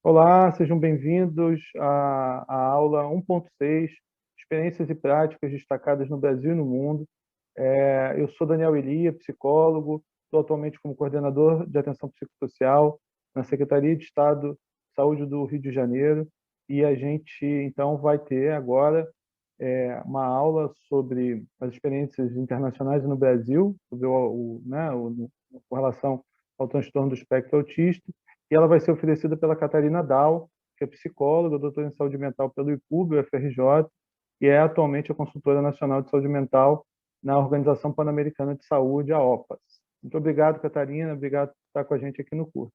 Olá, sejam bem-vindos à aula 1.6, Experiências e Práticas Destacadas no Brasil e no Mundo. Eu sou Daniel Ilia, psicólogo, estou atualmente como coordenador de atenção psicossocial na Secretaria de Estado de Saúde do Rio de Janeiro, e a gente, então, vai ter agora uma aula sobre as experiências internacionais no Brasil, sobre com relação ao transtorno do espectro autista, e ela vai ser oferecida pela Catarina Dal, que é psicóloga, doutora em saúde mental pelo IPUB, UFRJ, e é atualmente a consultora nacional de saúde mental na Organização Pan-Americana de Saúde, a OPAS. Muito obrigado, Catarina, obrigado por estar com a gente aqui no curso.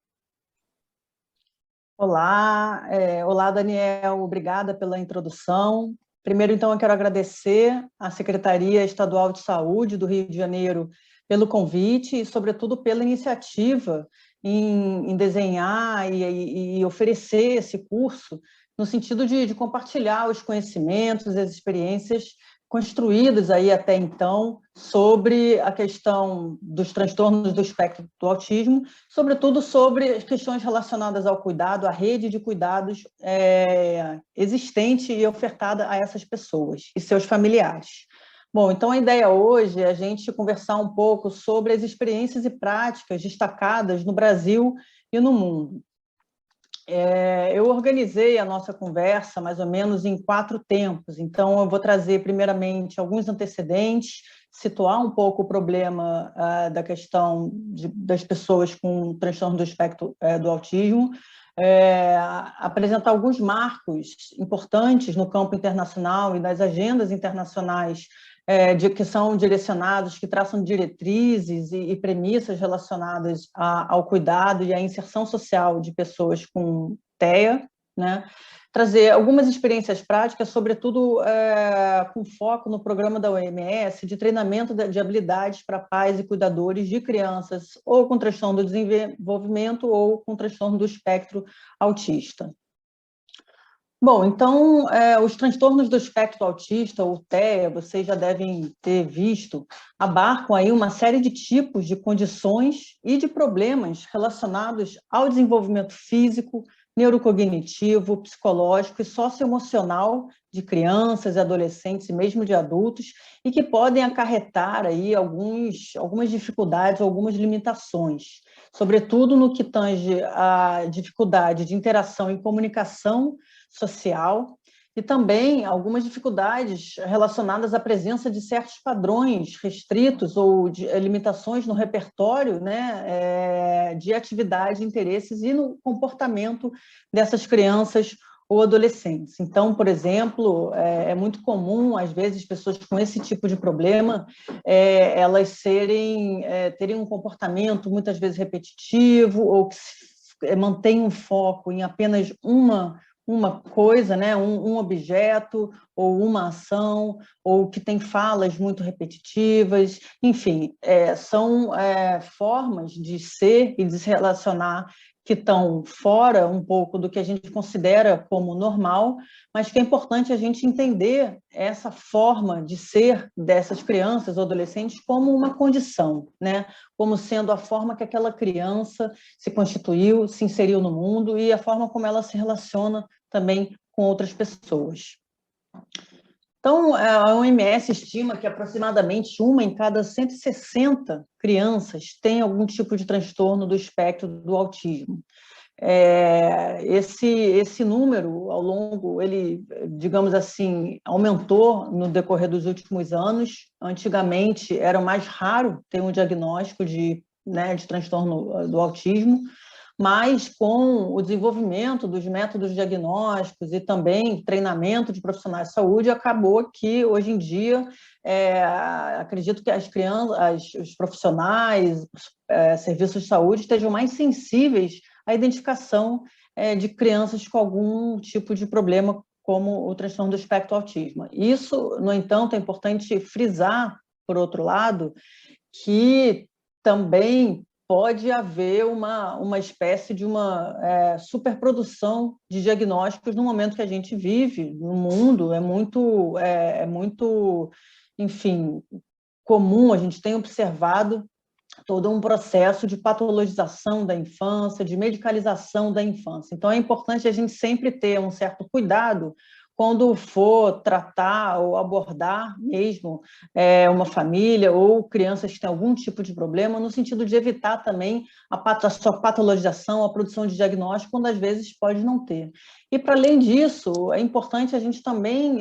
Olá, olá Daniel, obrigada pela introdução. Primeiro, então, eu quero agradecer à Secretaria Estadual de Saúde do Rio de Janeiro pelo convite e, sobretudo, pela iniciativa em desenhar e oferecer esse curso no sentido de compartilhar os conhecimentos e as experiências construídas aí até então sobre a questão dos transtornos do espectro do autismo, sobretudo sobre as questões relacionadas ao cuidado, à rede de cuidados existente e ofertada a essas pessoas e seus familiares. Bom, então a ideia hoje é a gente conversar um pouco sobre as experiências e práticas destacadas no Brasil e no mundo. Eu organizei a nossa conversa mais ou menos em 4 tempos, então eu vou trazer primeiramente alguns antecedentes, situar um pouco o problema da questão das pessoas com transtorno do espectro do autismo, apresentar alguns marcos importantes no campo internacional e nas agendas internacionais que são direcionados, que traçam diretrizes e premissas relacionadas ao cuidado e à inserção social de pessoas com TEA, né? Trazer algumas experiências práticas, sobretudo com foco no programa da OMS de treinamento de habilidades para pais e cuidadores de crianças ou com transtorno do desenvolvimento ou com transtorno do espectro autista. Bom, então, os transtornos do espectro autista, ou TEA, vocês já devem ter visto, abarcam aí uma série de tipos de condições e de problemas relacionados ao desenvolvimento físico, neurocognitivo, psicológico e socioemocional de crianças, adolescentes e mesmo de adultos, e que podem acarretar aí algumas dificuldades, algumas limitações, sobretudo no que tange à dificuldade de interação e comunicação social, e também algumas dificuldades relacionadas à presença de certos padrões restritos ou de limitações no repertório, né, de atividade, interesses e no comportamento dessas crianças ou adolescentes. Então, por exemplo, é muito comum, às vezes, pessoas com esse tipo de problema, elas terem um comportamento muitas vezes repetitivo ou que mantém um foco em apenas uma coisa, né, um objeto ou uma ação, ou que tem falas muito repetitivas, enfim, são formas de ser e de se relacionar que estão fora um pouco do que a gente considera como normal, mas que é importante a gente entender essa forma de ser dessas crianças ou adolescentes como uma condição, né? Como sendo a forma que aquela criança se constituiu, se inseriu no mundo e a forma como ela se relaciona também com outras pessoas. Então, a OMS estima que aproximadamente 1 em cada 160 crianças tem algum tipo de transtorno do espectro do autismo. Esse número, ao longo, ele, digamos assim, aumentou no decorrer dos últimos anos. Antigamente, era mais raro ter um diagnóstico de transtorno do autismo, mas com o desenvolvimento dos métodos diagnósticos e também treinamento de profissionais de saúde, acabou que, hoje em dia, acredito que as crianças, os profissionais, serviços de saúde estejam mais sensíveis à identificação de crianças com algum tipo de problema, como o transtorno do espectro autismo. Isso, no entanto, é importante frisar, por outro lado, que também pode haver uma espécie de uma superprodução de diagnósticos no momento que a gente vive, no mundo. É muito, enfim, comum, a gente tem observado todo um processo de patologização da infância, de medicalização da infância. Então, é importante a gente sempre ter um certo cuidado quando for tratar ou abordar mesmo uma família ou crianças que têm algum tipo de problema, no sentido de evitar também a sua patologização, a produção de diagnóstico, quando às vezes pode não ter. E, para além disso, é importante a gente também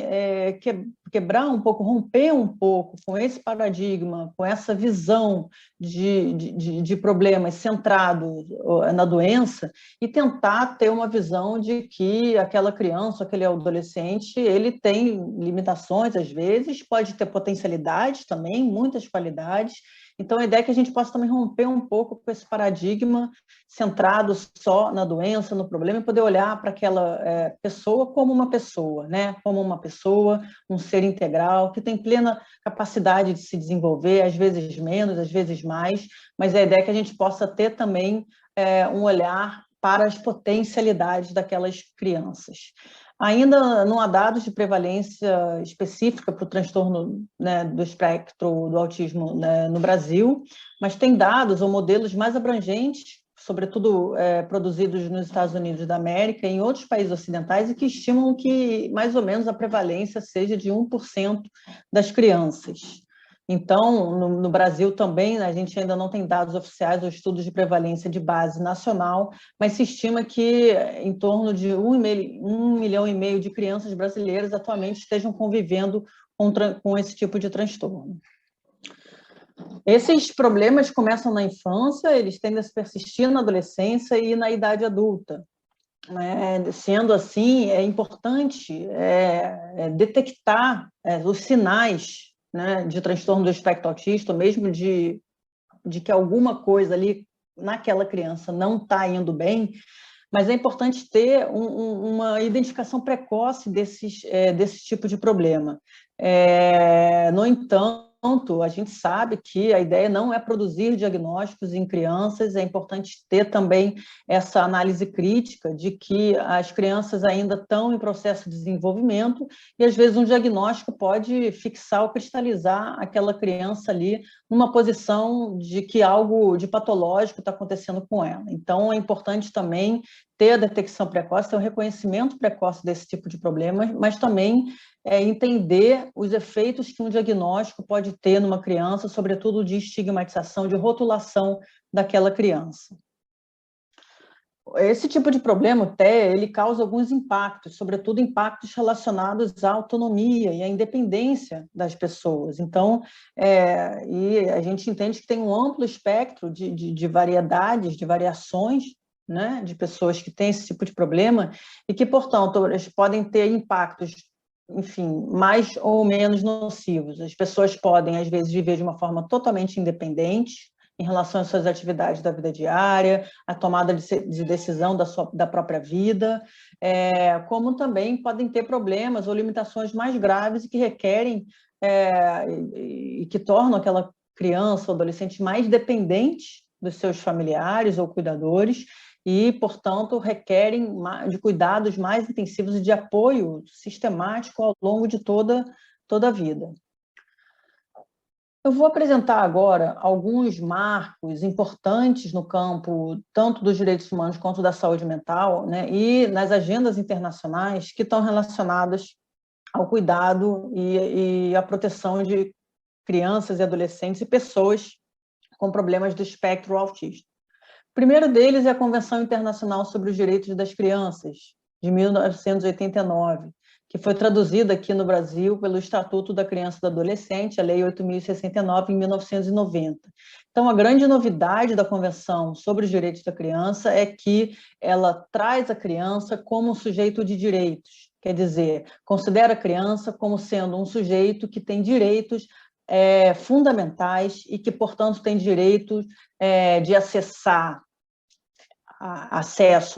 quebrar um pouco, romper um pouco com esse paradigma, com essa visão de problemas centrado na doença e tentar ter uma visão de que aquela criança, aquele adolescente, ele tem limitações, às vezes, pode ter potencialidades também, muitas qualidades. Então, a ideia é que a gente possa também romper um pouco com esse paradigma centrado só na doença, no problema, e poder olhar para aquela pessoa como uma pessoa, né? Como uma pessoa, um ser integral, que tem plena capacidade de se desenvolver, às vezes menos, às vezes mais, mas a ideia é que a gente possa ter também um olhar para as potencialidades daquelas crianças. Ainda não há dados de prevalência específica para o transtorno, né, do espectro do autismo, né, no Brasil, mas tem dados ou modelos mais abrangentes, sobretudo produzidos nos Estados Unidos da América e em outros países ocidentais, e que estimam que mais ou menos a prevalência seja de 1% das crianças. Então, no Brasil também, a gente ainda não tem dados oficiais ou estudos de prevalência de base nacional, mas se estima que em torno de 1,5 milhão de crianças brasileiras atualmente estejam convivendo com esse tipo de transtorno. Esses problemas começam na infância, eles tendem a se persistir na adolescência e na idade adulta. Sendo assim, é importante detectar os sinais, né, de transtorno do espectro autista, mesmo de que alguma coisa ali naquela criança não está indo bem, mas é importante ter uma identificação precoce desse tipo de problema. No entanto, a gente sabe que a ideia não é produzir diagnósticos em crianças, é importante ter também essa análise crítica de que as crianças ainda estão em processo de desenvolvimento e, às vezes, um diagnóstico pode fixar ou cristalizar aquela criança ali numa posição de que algo de patológico está acontecendo com ela. Então, é importante também ter a detecção precoce, ter o reconhecimento precoce desse tipo de problema, mas também entender os efeitos que um diagnóstico pode ter numa criança, sobretudo de estigmatização, de rotulação daquela criança. Esse tipo de problema, ele causa alguns impactos, sobretudo impactos relacionados à autonomia e à independência das pessoas. Então, e a gente entende que tem um amplo espectro de variedades, de variações, né, de pessoas que têm esse tipo de problema e que, portanto, eles podem ter impactos, enfim, mais ou menos nocivos. As pessoas podem, às vezes, viver de uma forma totalmente independente em relação às suas atividades da vida diária, a tomada de decisão da própria vida, como também podem ter problemas ou limitações mais graves e que requerem e que tornam aquela criança ou adolescente mais dependente dos seus familiares ou cuidadores e, portanto, requerem de cuidados mais intensivos e de apoio sistemático ao longo de toda a vida. Eu vou apresentar agora alguns marcos importantes no campo tanto dos direitos humanos quanto da saúde mental, né, e nas agendas internacionais que estão relacionadas ao cuidado e à proteção de crianças e adolescentes e pessoas com problemas do espectro autista. O primeiro deles é a Convenção Internacional sobre os Direitos das Crianças, de 1989, que foi traduzida aqui no Brasil pelo Estatuto da Criança e do Adolescente, a Lei 8.069, em 1990. Então, a grande novidade da Convenção sobre os Direitos da Criança é que ela traz a criança como um sujeito de direitos, quer dizer, considera a criança como sendo um sujeito que tem direitos fundamentais e que, portanto, tem direito de acesso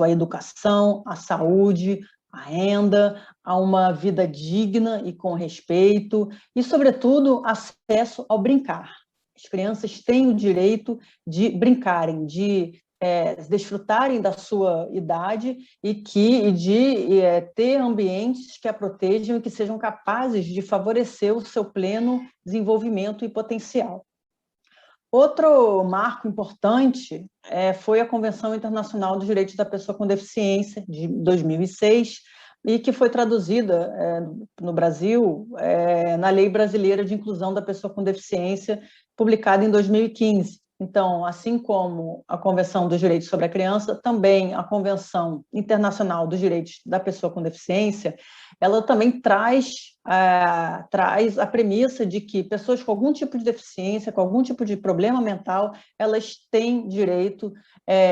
à educação, à saúde, à renda, a uma vida digna e com respeito e, sobretudo, acesso ao brincar. As crianças têm o direito de brincarem, de desfrutarem da sua idade e de ter ambientes que a protejam e que sejam capazes de favorecer o seu pleno desenvolvimento e potencial. Outro marco importante foi a Convenção Internacional dos Direitos da Pessoa com Deficiência, de 2006, e que foi traduzida no Brasil na Lei Brasileira de Inclusão da Pessoa com Deficiência, publicada em 2015. Então, assim como a Convenção dos Direitos sobre a Criança, também a Convenção Internacional dos Direitos da Pessoa com Deficiência, ela também traz a premissa de que pessoas com algum tipo de deficiência, com algum tipo de problema mental, elas têm direito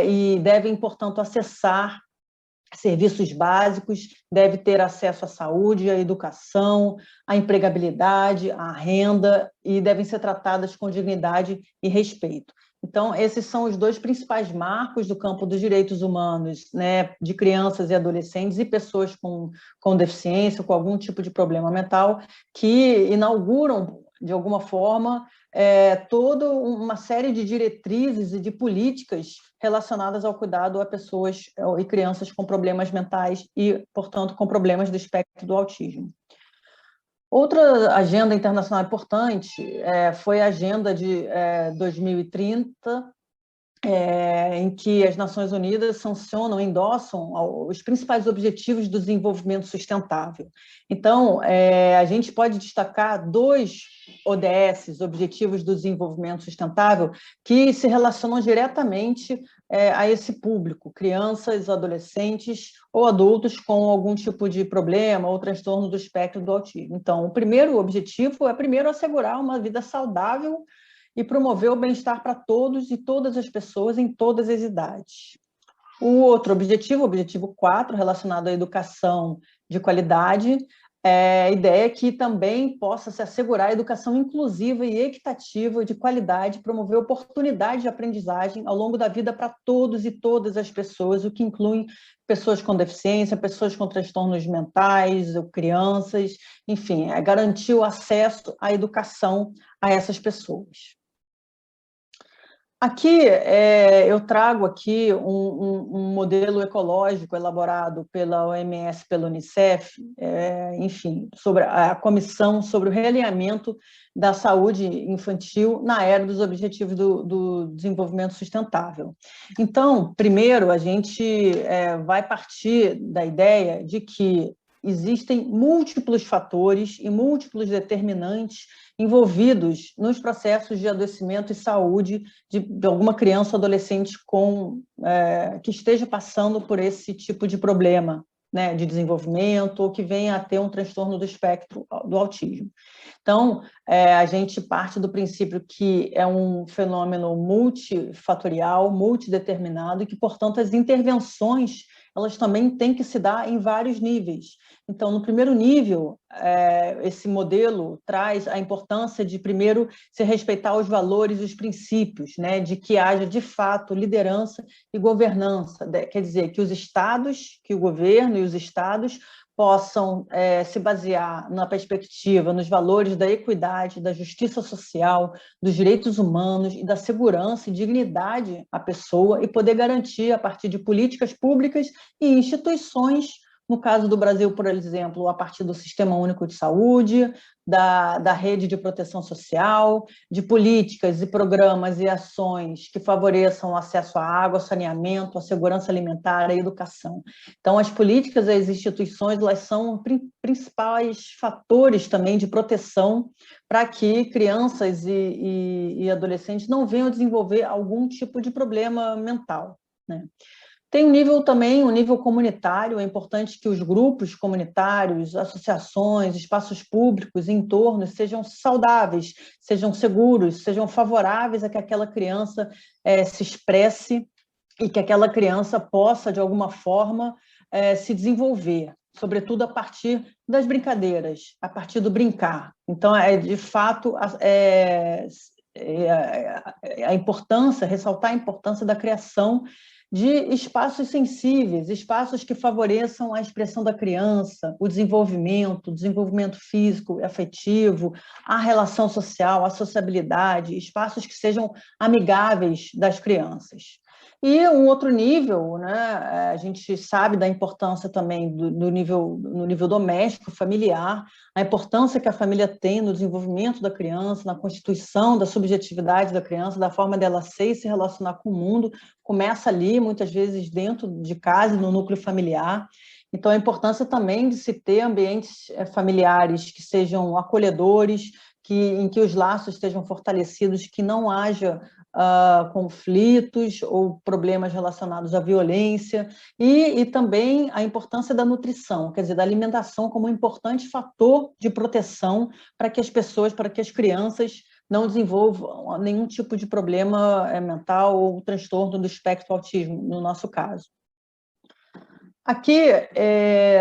e devem, portanto, acessar serviços básicos, deve ter acesso à saúde, à educação, à empregabilidade, à renda, e devem ser tratadas com dignidade e respeito. Então, esses são os dois principais marcos do campo dos direitos humanos, né, de crianças e adolescentes e pessoas com deficiência, com algum tipo de problema mental, que inauguram, de alguma forma, toda uma série de diretrizes e de políticas relacionadas ao cuidado a pessoas e crianças com problemas mentais e, portanto, com problemas do espectro do autismo. Outra agenda internacional importante foi a Agenda de 2030, em que as Nações Unidas sancionam, endossam os principais objetivos do desenvolvimento sustentável. Então, a gente pode destacar 2 ODS, Objetivos do Desenvolvimento Sustentável, que se relacionam diretamente a esse público, crianças, adolescentes ou adultos com algum tipo de problema ou transtorno do espectro do autismo. Então, o primeiro objetivo é, primeiro, assegurar uma vida saudável e promover o bem-estar para todos e todas as pessoas em todas as idades. O outro objetivo, o objetivo 4, relacionado à educação de qualidade, a ideia é que também possa se assegurar a educação inclusiva e equitativa de qualidade, promover oportunidade de aprendizagem ao longo da vida para todos e todas as pessoas, o que inclui pessoas com deficiência, pessoas com transtornos mentais, ou crianças, enfim, garantir o acesso à educação a essas pessoas. Aqui, eu trago aqui um modelo ecológico elaborado pela OMS, pela Unicef, enfim, sobre a Comissão sobre o Realinhamento da Saúde Infantil na Era dos Objetivos do Desenvolvimento Sustentável. Então, primeiro, a gente vai partir da ideia de que existem múltiplos fatores e múltiplos determinantes envolvidos nos processos de adoecimento e saúde de alguma criança ou adolescente que esteja passando por esse tipo de problema, né, de desenvolvimento ou que venha a ter um transtorno do espectro do autismo. Então, a gente parte do princípio que é um fenômeno multifatorial, multideterminado e que, portanto, as intervenções elas também têm que se dar em vários níveis. Então, no primeiro nível, esse modelo traz a importância de, primeiro, se respeitar os valores e os princípios, né, de que haja, de fato, liderança e governança. Quer dizer, que os estados, que o governo e os estados possam se basear na perspectiva, nos valores da equidade, da justiça social, dos direitos humanos e da segurança e dignidade à pessoa e poder garantir, a partir de políticas públicas e instituições, no caso do Brasil, por exemplo, a partir do Sistema Único de Saúde, da rede de proteção social, de políticas e programas e ações que favoreçam o acesso à água, saneamento, à segurança alimentar, à educação. Então, as políticas e as instituições elas são principais fatores também de proteção para que crianças e adolescentes não venham a desenvolver algum tipo de problema mental, né? Tem um nível também, um nível comunitário, é importante que os grupos comunitários, associações, espaços públicos, entornos sejam saudáveis, sejam seguros, sejam favoráveis a que aquela criança se expresse e que aquela criança possa, de alguma forma, se desenvolver, sobretudo a partir das brincadeiras, a partir do brincar. Então, de fato, a importância, ressaltar a importância da criação de espaços sensíveis, espaços que favoreçam a expressão da criança, o desenvolvimento físico, afetivo, a relação social, a sociabilidade, espaços que sejam amigáveis das crianças. E um outro nível, né, a gente sabe da importância também no nível doméstico, familiar, a importância que a família tem no desenvolvimento da criança, na constituição da subjetividade da criança, da forma dela ser e se relacionar com o mundo, começa ali, muitas vezes dentro de casa, no núcleo familiar. Então, a importância também de se ter ambientes familiares que sejam acolhedores, em que os laços estejam fortalecidos, que não haja conflitos ou problemas relacionados à violência, e também a importância da nutrição, quer dizer, da alimentação como um importante fator de proteção para que as pessoas, para que as crianças não desenvolvam nenhum tipo de problema mental ou transtorno do espectro autismo, no nosso caso. Aqui,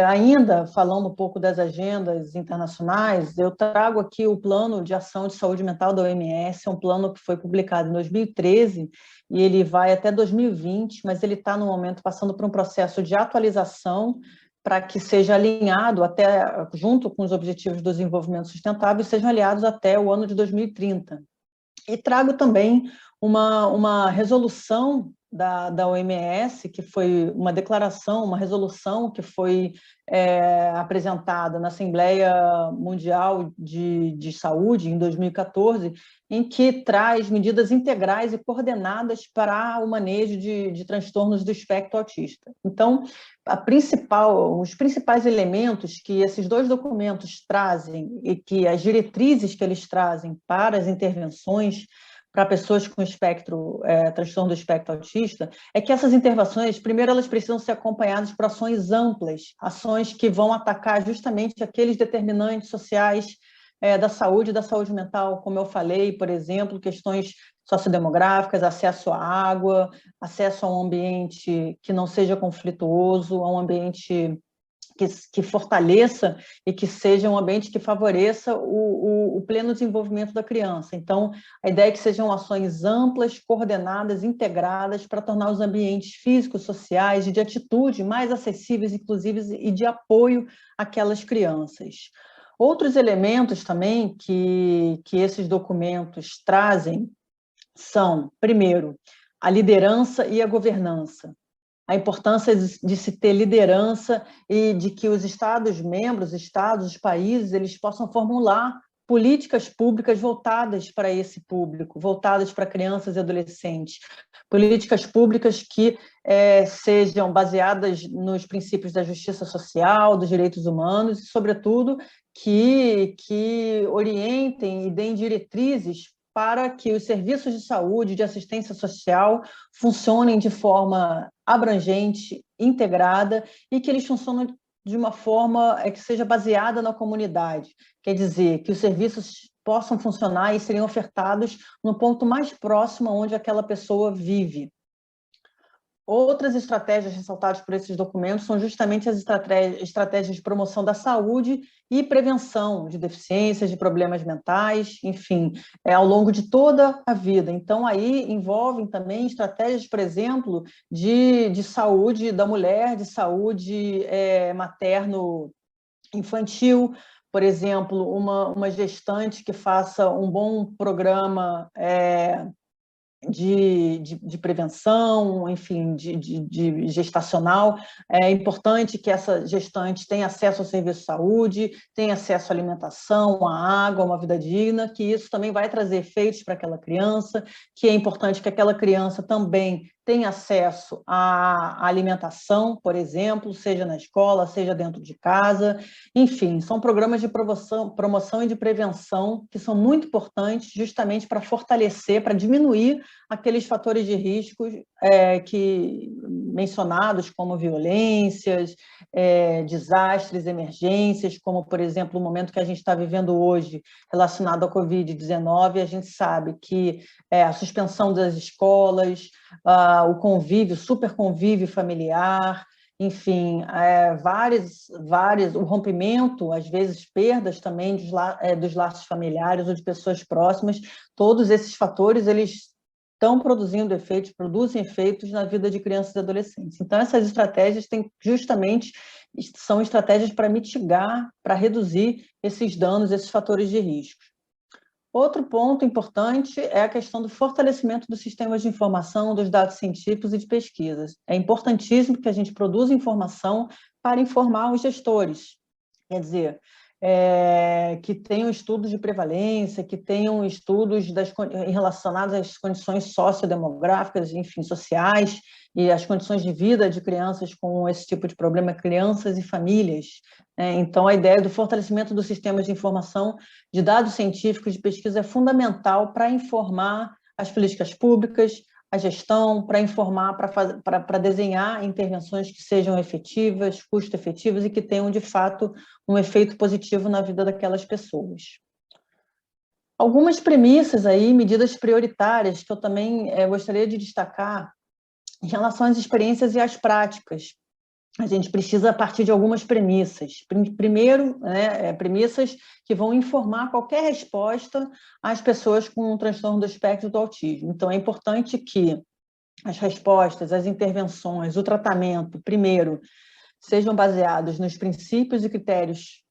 ainda falando um pouco das agendas internacionais, eu trago aqui o Plano de Ação de Saúde Mental da OMS, é um plano que foi publicado em 2013 e ele vai até 2020, mas ele está, no momento, passando por um processo de atualização para que seja alinhado até, junto com os Objetivos do Desenvolvimento Sustentável, sejam alinhados até o ano de 2030. E trago também uma resolução da OMS, que foi uma declaração, uma resolução que foi apresentada na Assembleia Mundial de Saúde, em 2014, em que traz medidas integrais e coordenadas para o manejo de transtornos do espectro autista. Então, os principais elementos que esses dois documentos trazem e que as diretrizes que eles trazem para as intervenções para pessoas com transtorno do espectro autista, é que essas intervenções, primeiro, elas precisam ser acompanhadas por ações amplas, ações que vão atacar justamente aqueles determinantes sociais da saúde mental, como eu falei, por exemplo, questões sociodemográficas, acesso à água, acesso a um ambiente que não seja conflituoso, a um ambiente que fortaleça e que seja um ambiente que favoreça o pleno desenvolvimento da criança. Então, a ideia é que sejam ações amplas, coordenadas, integradas, para tornar os ambientes físicos, sociais e de atitude mais acessíveis, inclusive, e de apoio àquelas crianças. Outros elementos também que esses documentos trazem são, primeiro, a liderança e a governança. A importância de se ter liderança e de que os Estados-membros, os países, eles possam formular políticas públicas voltadas para esse público, voltadas para crianças e adolescentes, políticas públicas que sejam baseadas nos princípios da justiça social, dos direitos humanos e, sobretudo, que orientem e deem diretrizes para que os serviços de saúde, de assistência social, funcionem de forma abrangente, integrada, e que eles funcionem de uma forma que seja baseada na comunidade. Quer dizer, que os serviços possam funcionar e serem ofertados no ponto mais próximo onde aquela pessoa vive. Outras estratégias ressaltadas por esses documentos são justamente as estratégias de promoção da saúde e prevenção de deficiências, de problemas mentais, enfim, ao longo de toda a vida. Então, aí envolvem também estratégias, por exemplo, de saúde da mulher, de saúde materno-infantil, por exemplo, uma gestante que faça um bom programa de prevenção, enfim, de gestacional. É importante que essa gestante tenha acesso ao serviço de saúde, tenha acesso à alimentação, à água, a uma vida digna, que isso também vai trazer efeitos para aquela criança, que é importante que aquela criança também tenha acesso à alimentação, por exemplo, seja na escola, seja dentro de casa. Enfim, são programas de promoção e de prevenção que são muito importantes justamente para fortalecer, para diminuir aqueles fatores de risco mencionados, como violências, desastres, emergências, como, por exemplo, o momento que a gente está vivendo hoje relacionado à Covid-19. A gente sabe que a suspensão das escolas, o convívio, super convívio familiar, enfim, o rompimento, às vezes perdas também dos laços familiares ou de pessoas próximas, todos esses fatores, eles estão produzem efeitos na vida de crianças e adolescentes. Então, essas estratégias são estratégias para mitigar, para reduzir esses danos, esses fatores de risco. Outro ponto importante é a questão do fortalecimento dos sistemas de informação, dos dados científicos e de pesquisas. É importantíssimo que a gente produza informação para informar os gestores. Quer dizer, que tenham estudos de prevalência, que tenham estudos relacionados às condições sociodemográficas, enfim, sociais, e as condições de vida de crianças com esse tipo de problema, crianças e famílias. Então, a ideia do fortalecimento dos sistemas de informação, de dados científicos, de pesquisa, é fundamental para informar as políticas públicas, a gestão, para informar, para desenhar intervenções que sejam efetivas, custo-efetivas e que tenham, de fato, um efeito positivo na vida daquelas pessoas. Algumas premissas aí, medidas prioritárias, que eu também gostaria de destacar em relação às experiências e às práticas. A gente precisa partir de algumas premissas. Primeiro, premissas que vão informar qualquer resposta às pessoas com um transtorno do espectro do autismo. Então, é importante que as respostas, as intervenções, o tratamento, primeiro, sejam baseados nos princípios e critérios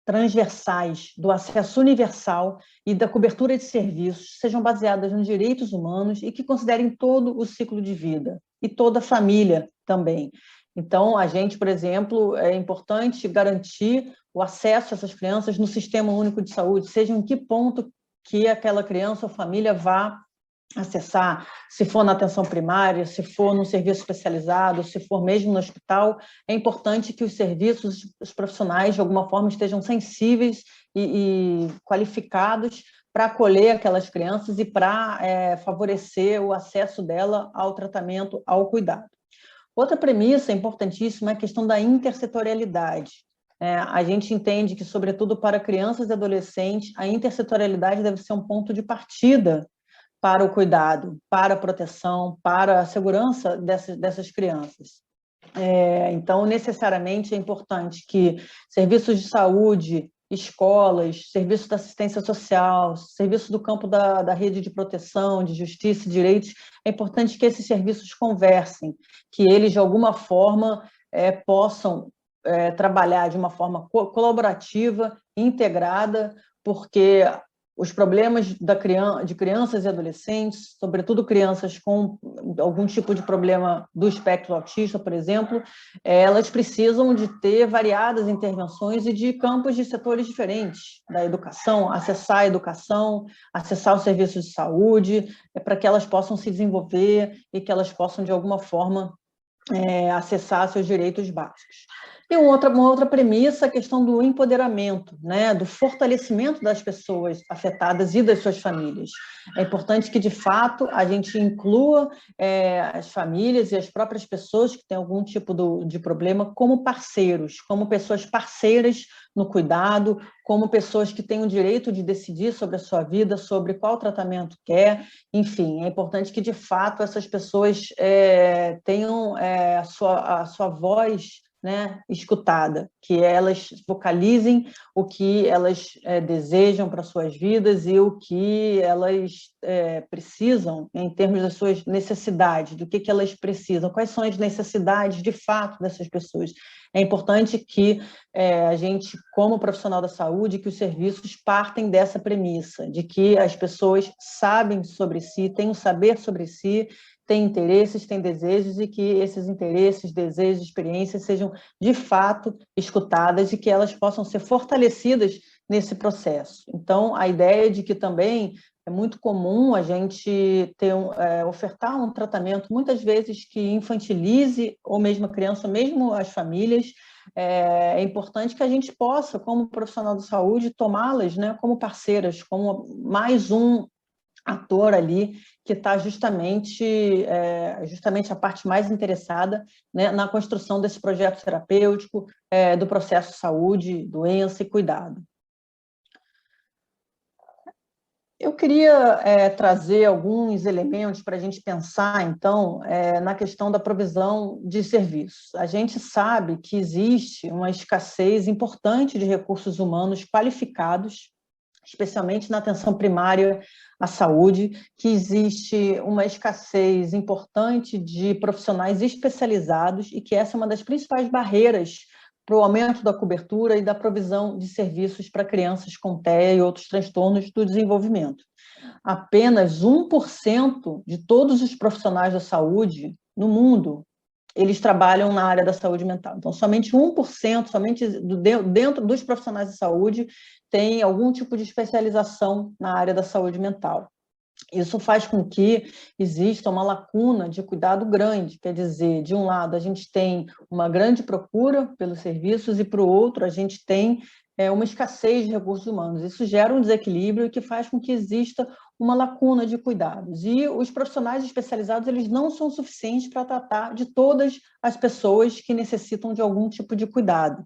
transversais do acesso universal e da cobertura de serviços, sejam baseadas nos direitos humanos e que considerem todo o ciclo de vida e toda a família também. Então, a gente, por exemplo, é importante garantir o acesso a essas crianças no Sistema Único de Saúde, seja em que ponto que aquela criança ou família vá acessar, se for na atenção primária, se for no serviço especializado, se for mesmo no hospital, é importante que os serviços, os profissionais, de alguma forma, estejam sensíveis e qualificados para acolher aquelas crianças e para favorecer o acesso dela ao tratamento, ao cuidado. Outra premissa importantíssima é a questão da intersetorialidade. A gente entende que, sobretudo para crianças e adolescentes, a intersetorialidade deve ser um ponto de partida para o cuidado, para a proteção, para a segurança dessas crianças. Então, necessariamente, é importante que serviços de saúde, escolas, serviços da assistência social, serviços do campo da rede de proteção, de justiça e direitos, é importante que esses serviços conversem, que eles, de alguma forma, possam trabalhar de uma forma colaborativa, integrada, porque os problemas de crianças e adolescentes, sobretudo crianças com algum tipo de problema do espectro autista, por exemplo, elas precisam de ter variadas intervenções e de campos de setores diferentes da educação, acessar a educação, acessar os serviços de saúde, para que elas possam se desenvolver e que elas possam, de alguma forma, acessar seus direitos básicos. E uma outra premissa, a questão do empoderamento, do fortalecimento das pessoas afetadas e das suas famílias. É importante que, de fato, a gente inclua as famílias e as próprias pessoas que têm algum tipo de problema como parceiros, como pessoas parceiras no cuidado, como pessoas que têm o direito de decidir sobre a sua vida, sobre qual tratamento quer. Enfim, é importante que, de fato, essas pessoas tenham a sua voz escutada, que elas vocalizem o que elas desejam para suas vidas e o que elas precisam em termos das suas necessidades, do que elas precisam, quais são as necessidades de fato dessas pessoas. É importante que a gente, como profissional da saúde, que os serviços partem dessa premissa, de que as pessoas sabem sobre si, têm um saber sobre si, têm interesses, têm desejos e que esses interesses, desejos, experiências sejam, de fato, escutadas e que elas possam ser fortalecidas nesse processo. Então, a ideia de que também é muito comum a gente ofertar um tratamento, muitas vezes, que infantilize ou mesmo a criança, ou mesmo as famílias. É importante que a gente possa, como profissional de saúde, tomá-las como parceiras, como mais um ator ali que está justamente a parte mais interessada na construção desse projeto terapêutico, do processo saúde, doença e cuidado. Eu queria trazer alguns elementos para a gente pensar, então, na questão da provisão de serviços. A gente sabe que existe uma escassez importante de recursos humanos qualificados, especialmente na atenção primária à saúde, que existe uma escassez importante de profissionais especializados e que essa é uma das principais barreiras para o aumento da cobertura e da provisão de serviços para crianças com TEA e outros transtornos do desenvolvimento. Apenas 1% de todos os profissionais da saúde no mundo, eles trabalham na área da saúde mental. Então, somente 1%, somente dentro dos profissionais de saúde, tem algum tipo de especialização na área da saúde mental. Isso faz com que exista uma lacuna de cuidado grande, quer dizer, de um lado a gente tem uma grande procura pelos serviços e, para o outro, a gente tem uma escassez de recursos humanos. Isso gera um desequilíbrio que faz com que exista uma lacuna de cuidados. E os profissionais especializados, eles não são suficientes para tratar de todas as pessoas que necessitam de algum tipo de cuidado.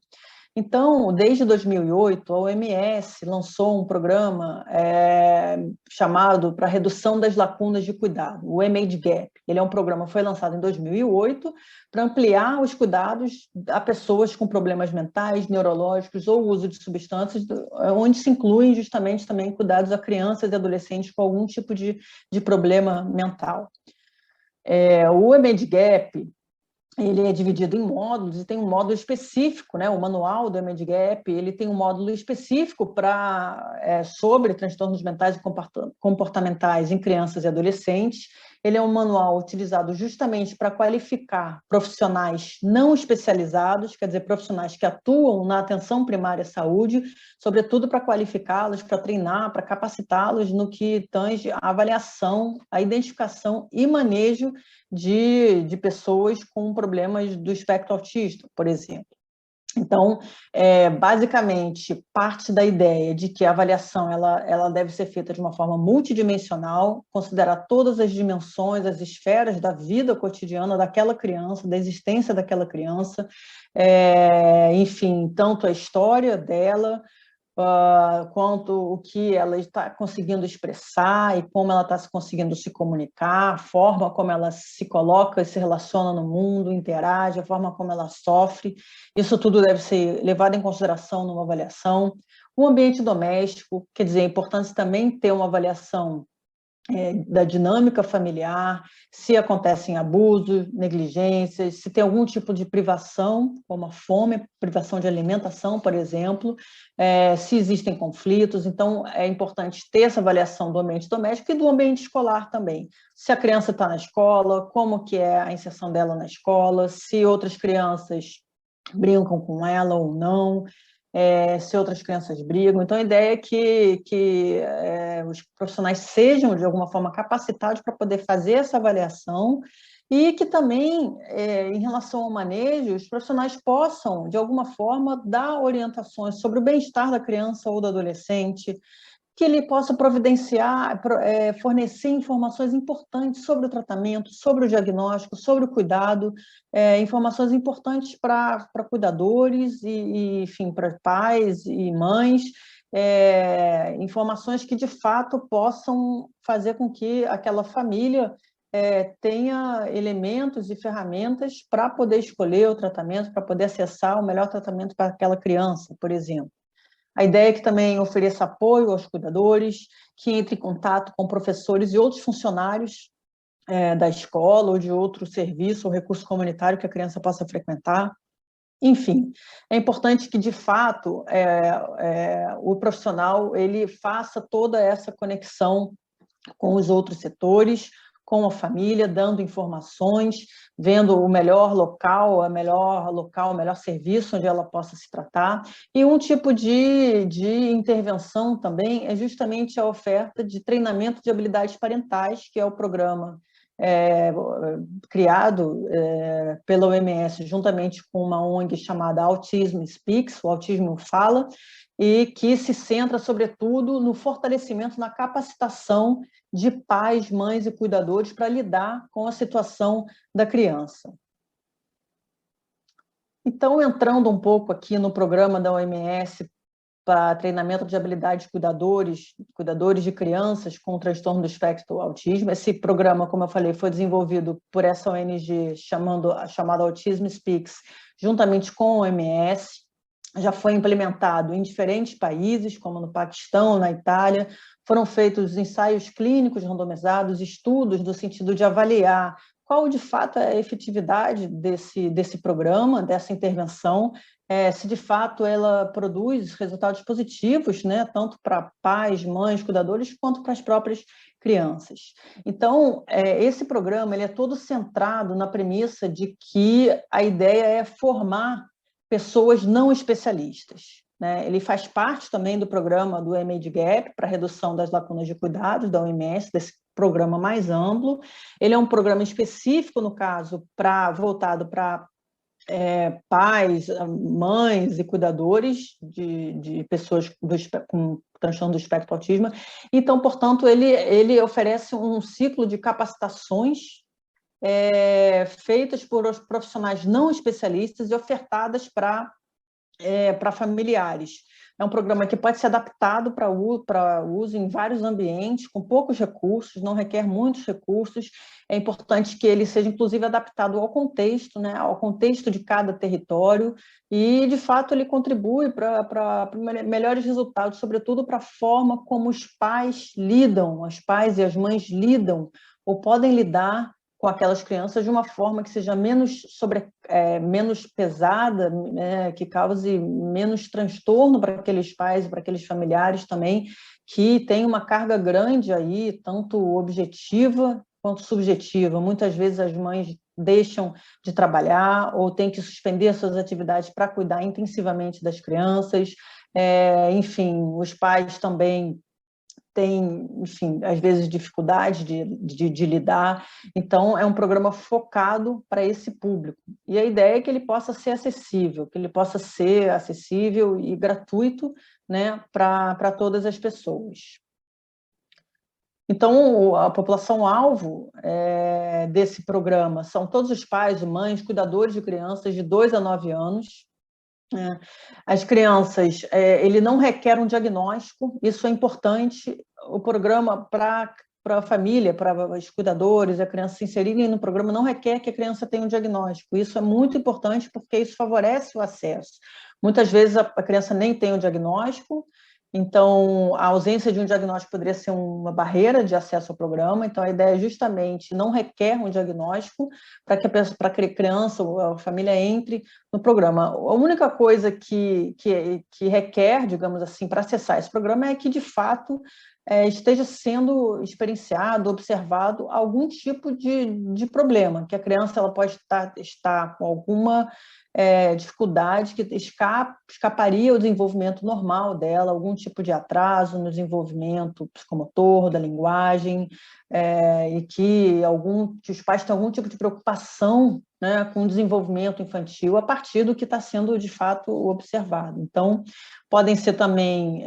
Então, desde 2008, a OMS lançou um programa chamado para redução das lacunas de cuidado, o MAGE Gap. Ele é um programa, foi lançado em 2008 para ampliar os cuidados a pessoas com problemas mentais, neurológicos ou uso de substâncias, onde se incluem justamente também cuidados a crianças e adolescentes com algum tipo de problema mental. O MAGE Gap, ele é dividido em módulos e tem um módulo específico, né? O manual do MAGE Gap, ele tem um módulo específico sobre transtornos mentais e comportamentais em crianças e adolescentes. Ele é um manual utilizado justamente para qualificar profissionais não especializados, quer dizer, profissionais que atuam na atenção primária à saúde, sobretudo para qualificá-los, para treinar, para capacitá-los no que tange a avaliação, a identificação e manejo de pessoas com problemas do espectro autista, por exemplo. Então, basicamente, parte da ideia de que a avaliação ela deve ser feita de uma forma multidimensional, considerar todas as dimensões, as esferas da vida cotidiana daquela criança, da existência daquela criança, enfim, tanto a história dela, quanto o que ela está conseguindo expressar e como ela está conseguindo se comunicar, a forma como ela se coloca e se relaciona no mundo, interage, a forma como ela sofre. Isso tudo deve ser levado em consideração numa avaliação. O ambiente doméstico, quer dizer, é importante também ter uma avaliação da dinâmica familiar, se acontecem abusos, negligências, se tem algum tipo de privação, como a fome, privação de alimentação, por exemplo, se existem conflitos. Então, é importante ter essa avaliação do ambiente doméstico e do ambiente escolar também. Se a criança está na escola, como que é a inserção dela na escola, se outras crianças brincam com ela ou não, se outras crianças brigam. Então, a ideia é que os profissionais sejam, de alguma forma, capacitados para poder fazer essa avaliação e que também, em relação ao manejo, os profissionais possam, de alguma forma, dar orientações sobre o bem-estar da criança ou do adolescente, que ele possa providenciar, fornecer informações importantes sobre o tratamento, sobre o diagnóstico, sobre o cuidado, informações importantes para cuidadores e, enfim, para pais e mães, informações que, de fato, possam fazer com que aquela família tenha elementos e ferramentas para poder escolher o tratamento, para poder acessar o melhor tratamento para aquela criança, por exemplo. A ideia é que também ofereça apoio aos cuidadores, que entre em contato com professores e outros funcionários da escola ou de outro serviço ou recurso comunitário que a criança possa frequentar. Enfim, é importante que, de fato, o profissional ele faça toda essa conexão com os outros setores, com a família, dando informações, vendo o melhor local, o melhor serviço onde ela possa se tratar. E um tipo de intervenção também é justamente a oferta de treinamento de habilidades parentais, que é o programa criado pela OMS, juntamente com uma ONG chamada Autism Speaks, o Autismo Fala, e que se centra, sobretudo, no fortalecimento, na capacitação de pais, mães e cuidadores para lidar com a situação da criança. Então, entrando um pouco aqui no programa da OMS para treinamento de habilidades cuidadores de crianças com transtorno do espectro do autismo. Esse programa, como eu falei, foi desenvolvido por essa ONG chamada Autism Speaks, juntamente com a OMS. Já foi implementado em diferentes países, como no Paquistão, na Itália. Foram feitos ensaios clínicos randomizados, estudos no sentido de avaliar qual de fato é a efetividade desse programa, dessa intervenção, se de fato ela produz resultados positivos, né, tanto para pais, mães, cuidadores, quanto para as próprias crianças. Então, esse programa ele é todo centrado na premissa de que a ideia é formar pessoas não especialistas, né? Ele faz parte também do programa do MAGE Gap para redução das lacunas de cuidados da OMS, desse programa mais amplo. Ele é um programa específico, no caso, voltado para pais, mães e cuidadores de pessoas com transtorno do espectro do autismo. Então, portanto, ele oferece um ciclo de capacitações feitas por profissionais não especialistas e ofertadas para familiares. É um programa que pode ser adaptado para uso em vários ambientes, com poucos recursos, não requer muitos recursos. É importante que ele seja, inclusive, adaptado ao contexto, né, ao contexto de cada território, e, de fato, ele contribui para melhores resultados, sobretudo para a forma como os pais e as mães lidam ou podem lidar com aquelas crianças de uma forma que seja menos pesada, né, que cause menos transtorno para aqueles pais e para aqueles familiares também, que tem uma carga grande aí, tanto objetiva quanto subjetiva. Muitas vezes as mães deixam de trabalhar ou têm que suspender suas atividades para cuidar intensivamente das crianças. Enfim, os pais também tem, enfim, às vezes dificuldade de lidar. Então, é um programa focado para esse público. E a ideia é que ele possa ser acessível, e gratuito, né, para todas as pessoas. Então, a população-alvo desse programa são todos os pais e mães, cuidadores de crianças de 2 a 9 anos. As crianças, ele não requer um diagnóstico, isso é importante. O programa para a família, para os cuidadores, a criança se inserirem no programa, não requer que a criança tenha um diagnóstico. Isso é muito importante porque isso favorece o acesso. Muitas vezes a criança nem tem um diagnóstico, então a ausência de um diagnóstico poderia ser uma barreira de acesso ao programa. Então a ideia é justamente não requer um diagnóstico para que a criança ou a família entre no programa. A única coisa que requer, digamos assim, para acessar esse programa é que, de fato, esteja sendo experienciado, observado algum tipo de problema, que a criança ela pode estar com alguma dificuldade que escaparia ao desenvolvimento normal dela, algum tipo de atraso no desenvolvimento psicomotor, da linguagem, e que os pais têm algum tipo de preocupação, né, com o desenvolvimento infantil a partir do que está sendo, de fato, observado. Então, podem ser também...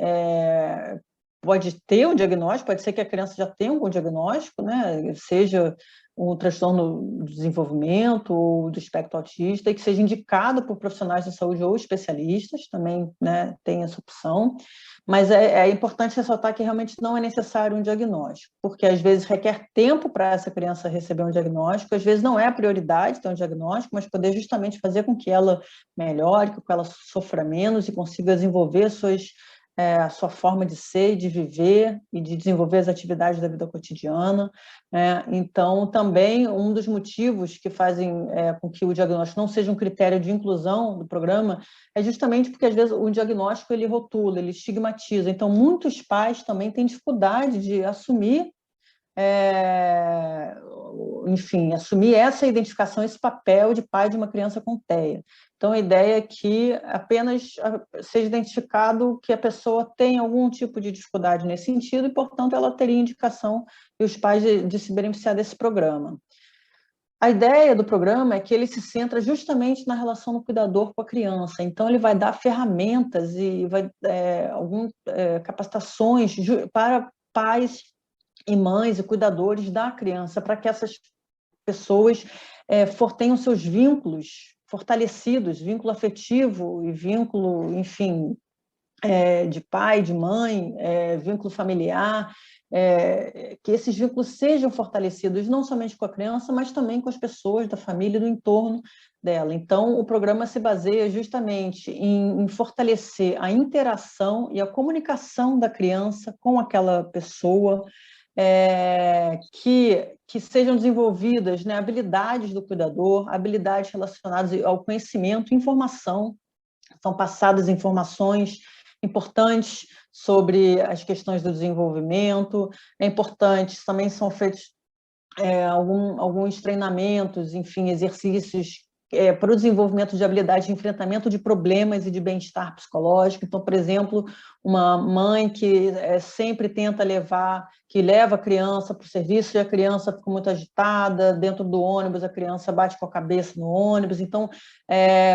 pode ter um diagnóstico, pode ser que a criança já tenha algum diagnóstico, né, seja um transtorno do desenvolvimento ou do espectro autista, e que seja indicado por profissionais de saúde ou especialistas, também, né, tem essa opção. Mas é importante ressaltar que realmente não é necessário um diagnóstico, porque às vezes requer tempo para essa criança receber um diagnóstico, às vezes não é a prioridade ter um diagnóstico, mas poder justamente fazer com que ela melhore, com que ela sofra menos e consiga desenvolver a sua forma de ser e de viver e de desenvolver as atividades da vida cotidiana. Então, também, um dos motivos que fazem com que o diagnóstico não seja um critério de inclusão do programa é justamente porque, às vezes, o diagnóstico ele rotula, ele estigmatiza. Então, muitos pais também têm dificuldade de assumir assumir essa identificação, esse papel de pai de uma criança com TEA. Então, a ideia é que apenas seja identificado que a pessoa tem algum tipo de dificuldade nesse sentido e, portanto, ela teria indicação e os pais de se beneficiar desse programa. A ideia do programa é que ele se centra justamente na relação do cuidador com a criança. Então, ele vai dar ferramentas e vai capacitações para pais e mães e cuidadores da criança, para que essas pessoas tenham seus vínculos fortalecidos, vínculo afetivo e vínculo, enfim, de pai, de mãe, vínculo familiar, que esses vínculos sejam fortalecidos não somente com a criança, mas também com as pessoas da família e do entorno dela. Então, o programa se baseia justamente em fortalecer a interação e a comunicação da criança com aquela pessoa, que sejam desenvolvidas, né, habilidades do cuidador, habilidades relacionadas ao conhecimento, informação, são passadas informações importantes sobre as questões do desenvolvimento, é importante, também são feitos alguns treinamentos, enfim, exercícios para o desenvolvimento de habilidades de enfrentamento de problemas e de bem-estar psicológico. Então, por exemplo, uma mãe que sempre tenta leva a criança para o serviço e a criança fica muito agitada, dentro do ônibus a criança bate com a cabeça no ônibus. Então,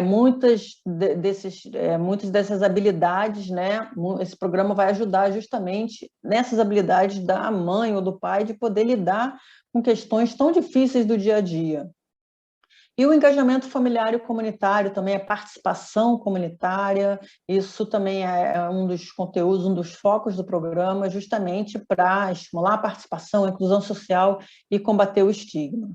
muitas dessas habilidades, né, esse programa vai ajudar justamente nessas habilidades da mãe ou do pai de poder lidar com questões tão difíceis do dia a dia. E o engajamento familiar e comunitário também, a participação comunitária, isso também é um dos conteúdos, um dos focos do programa, justamente para estimular a participação, a inclusão social e combater o estigma.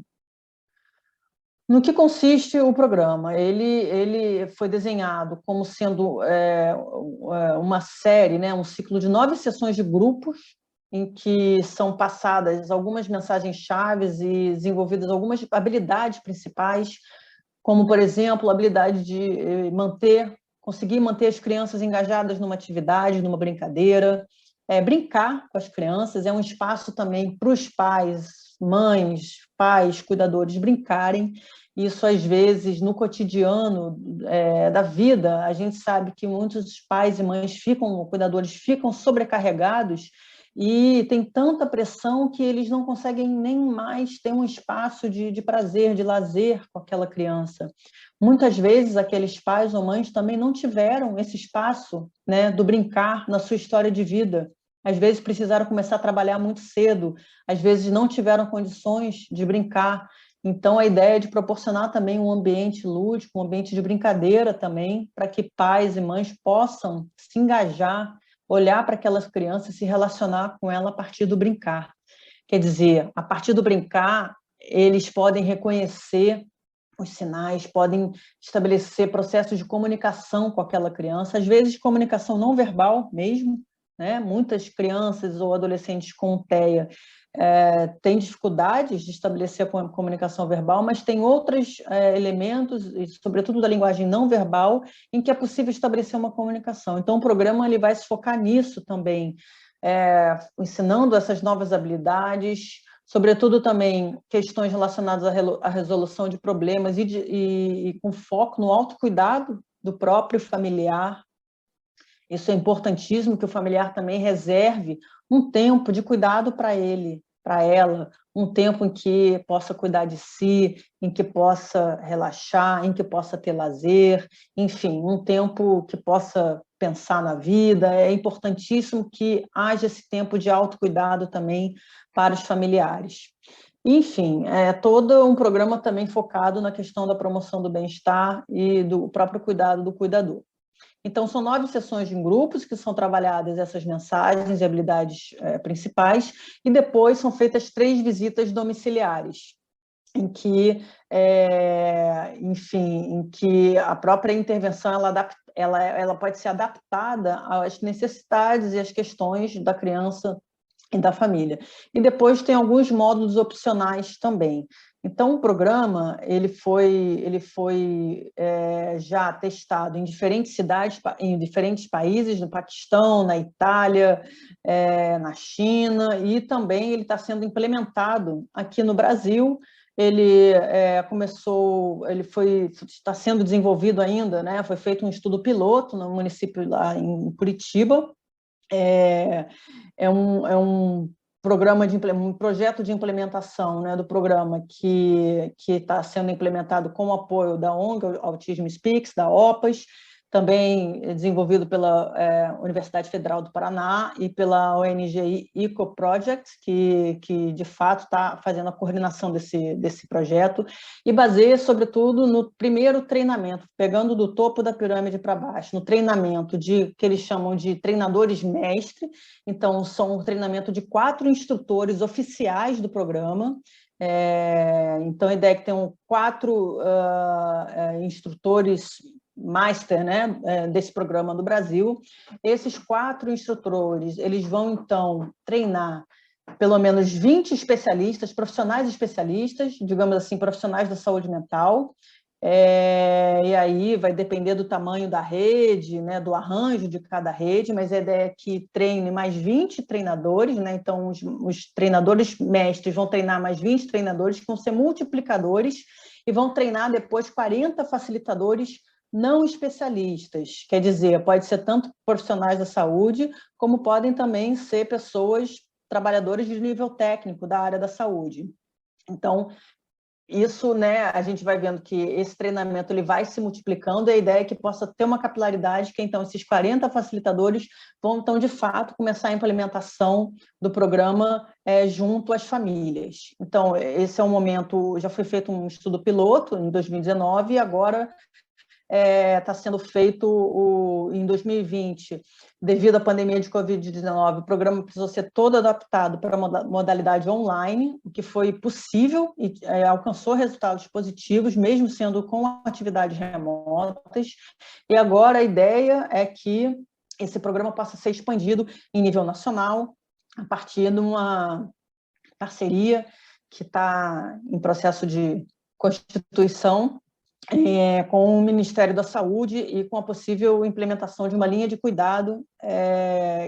No que consiste o programa? Ele foi desenhado como sendo uma série, né, um ciclo de 9 sessões de grupos, em que são passadas algumas mensagens-chave e desenvolvidas algumas habilidades principais, como, por exemplo, a habilidade de conseguir manter as crianças engajadas numa atividade, numa brincadeira. Brincar com as crianças é um espaço também para os pais, mães, pais, cuidadores brincarem. Isso, às vezes, no cotidiano da vida, a gente sabe que muitos pais e mães cuidadores ficam sobrecarregados e tem tanta pressão que eles não conseguem nem mais ter um espaço de prazer, de lazer com aquela criança. Muitas vezes, aqueles pais ou mães também não tiveram esse espaço, né, do brincar na sua história de vida. Às vezes precisaram começar a trabalhar muito cedo, às vezes não tiveram condições de brincar. Então, a ideia é de proporcionar também um ambiente lúdico, um ambiente de brincadeira também, para que pais e mães possam se engajar, olhar para aquelas crianças e se relacionar com ela a partir do brincar. Quer dizer, a partir do brincar, eles podem reconhecer os sinais, podem estabelecer processos de comunicação com aquela criança, às vezes comunicação não verbal mesmo, né? Muitas crianças ou adolescentes com TEA têm dificuldades de estabelecer a comunicação verbal, mas tem outros elementos, sobretudo da linguagem não verbal, em que é possível estabelecer uma comunicação. Então, o programa ele vai se focar nisso também, ensinando essas novas habilidades, sobretudo também questões relacionadas à resolução de problemas e com foco no autocuidado do próprio familiar. Isso é importantíssimo, que o familiar também reserve um tempo de cuidado para ele, para ela, um tempo em que possa cuidar de si, em que possa relaxar, em que possa ter lazer, enfim, um tempo que possa pensar na vida. É importantíssimo que haja esse tempo de autocuidado também para os familiares. Enfim, é todo um programa também focado na questão da promoção do bem-estar e do próprio cuidado do cuidador. Então, são 9 sessões em grupos que são trabalhadas essas mensagens e habilidades principais, e depois são feitas 3 visitas domiciliares, em que, em que a própria intervenção ela pode ser adaptada às necessidades e às questões da criança e da família. E depois tem alguns módulos opcionais também. Então, o programa ele foi já testado em diferentes cidades, em diferentes países, no Paquistão, na Itália, na China, e também ele está sendo implementado aqui no Brasil. Ele está sendo desenvolvido ainda, né? Foi feito um estudo piloto no município lá em Curitiba. É um projeto de implementação, né, do programa que está sendo implementado com o apoio da ONG Autism Speaks, da OPAS, também desenvolvido pela Universidade Federal do Paraná e pela ONG Eco Project, que de fato está fazendo a coordenação desse projeto, e baseia, sobretudo, no primeiro treinamento, pegando do topo da pirâmide para baixo, no treinamento que eles chamam de treinadores mestre. Então, são um treinamento de 4 instrutores oficiais do programa. Então, a ideia é que tenham 4 instrutores master, né, desse programa do Brasil. Esses 4 instrutores, eles vão, então, treinar pelo menos 20 especialistas, profissionais especialistas, digamos assim, profissionais da saúde mental. E aí vai depender do tamanho da rede, né, do arranjo de cada rede, mas a ideia é que treine mais 20 treinadores, né? Então os treinadores mestres vão treinar mais 20 treinadores, que vão ser multiplicadores, e vão treinar depois 40 facilitadores não especialistas. Quer dizer, pode ser tanto profissionais da saúde, como podem também ser pessoas, trabalhadores de nível técnico da área da saúde. Então, isso, né, a gente vai vendo que esse treinamento ele vai se multiplicando, e a ideia é que possa ter uma capilaridade, que então esses 40 facilitadores vão, então, de fato, começar a implementação do programa junto às famílias. Então, esse é um momento, já foi feito um estudo piloto em 2019, e agora está sendo feito em 2020, devido à pandemia de Covid-19, o programa precisou ser todo adaptado para a modalidade online, o que foi possível e alcançou resultados positivos, mesmo sendo com atividades remotas. E agora a ideia é que esse programa possa ser expandido em nível nacional, a partir de uma parceria que está em processo de constituição, com o Ministério da Saúde, e com a possível implementação de uma linha de cuidado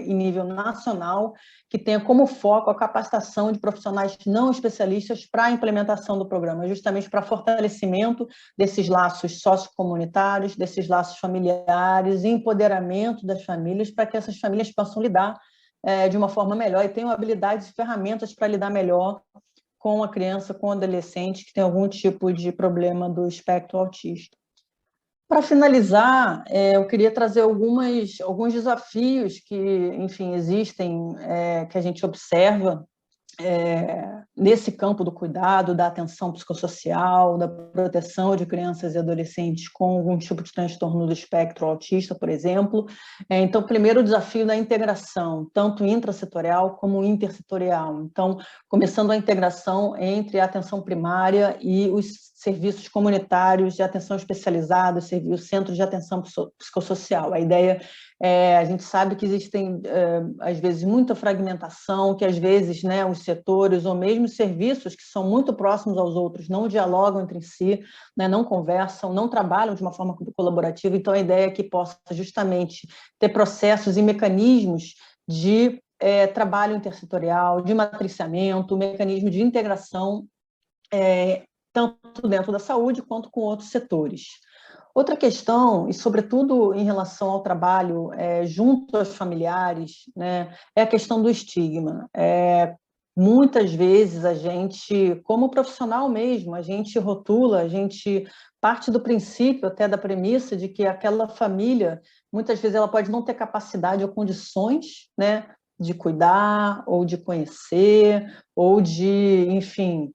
em nível nacional, que tenha como foco a capacitação de profissionais não especialistas para a implementação do programa, justamente para fortalecimento desses laços sociocomunitários, desses laços familiares, e empoderamento das famílias, para que essas famílias possam lidar de uma forma melhor e tenham habilidades e ferramentas para lidar melhor com a criança, com o adolescente que tem algum tipo de problema do espectro autista. Para finalizar, eu queria trazer alguns desafios que, enfim, existem, que a gente observa nesse campo do cuidado, da atenção psicossocial, da proteção de crianças e adolescentes com algum tipo de transtorno do espectro autista, por exemplo. Então, primeiro, o desafio da integração, tanto intrasetorial como intersetorial. Então, começando a integração entre a atenção primária e os serviços comunitários de atenção especializada, os centros de atenção psicossocial. A ideia a gente sabe que existem, às vezes, muita fragmentação, que às vezes, né, os setores ou mesmo os serviços que são muito próximos aos outros não dialogam entre si, né, não conversam, não trabalham de uma forma colaborativa. Então, a ideia é que possa justamente ter processos e mecanismos de trabalho intersetorial, de matriciamento, mecanismo de integração, tanto dentro da saúde quanto com outros setores. Outra questão, e sobretudo em relação ao trabalho junto aos familiares, né, é a questão do estigma. Muitas vezes a gente, como profissional mesmo, a gente rotula, a gente parte do princípio, até da premissa, de que aquela família, muitas vezes ela pode não ter capacidade ou condições, né, de cuidar, ou de conhecer, ou de, enfim,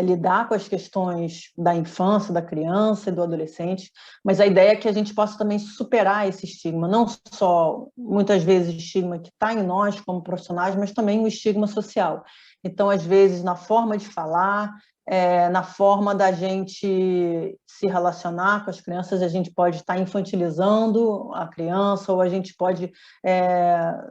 lidar com as questões da infância, da criança e do adolescente, mas a ideia é que a gente possa também superar esse estigma, não só, muitas vezes, o estigma que está em nós como profissionais, mas também o estigma social. Então, às vezes, na forma de falar, na forma da gente se relacionar com as crianças, a gente pode estar infantilizando a criança, ou a gente pode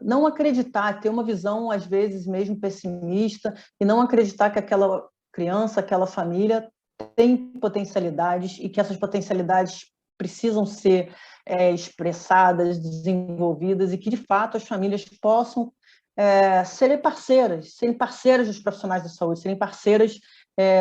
não acreditar, ter uma visão, às vezes, mesmo pessimista, e não acreditar que aquela criança, aquela família tem potencialidades, e que essas potencialidades precisam ser expressadas, desenvolvidas, e que, de fato, as famílias possam serem parceiras dos profissionais da saúde, serem parceiras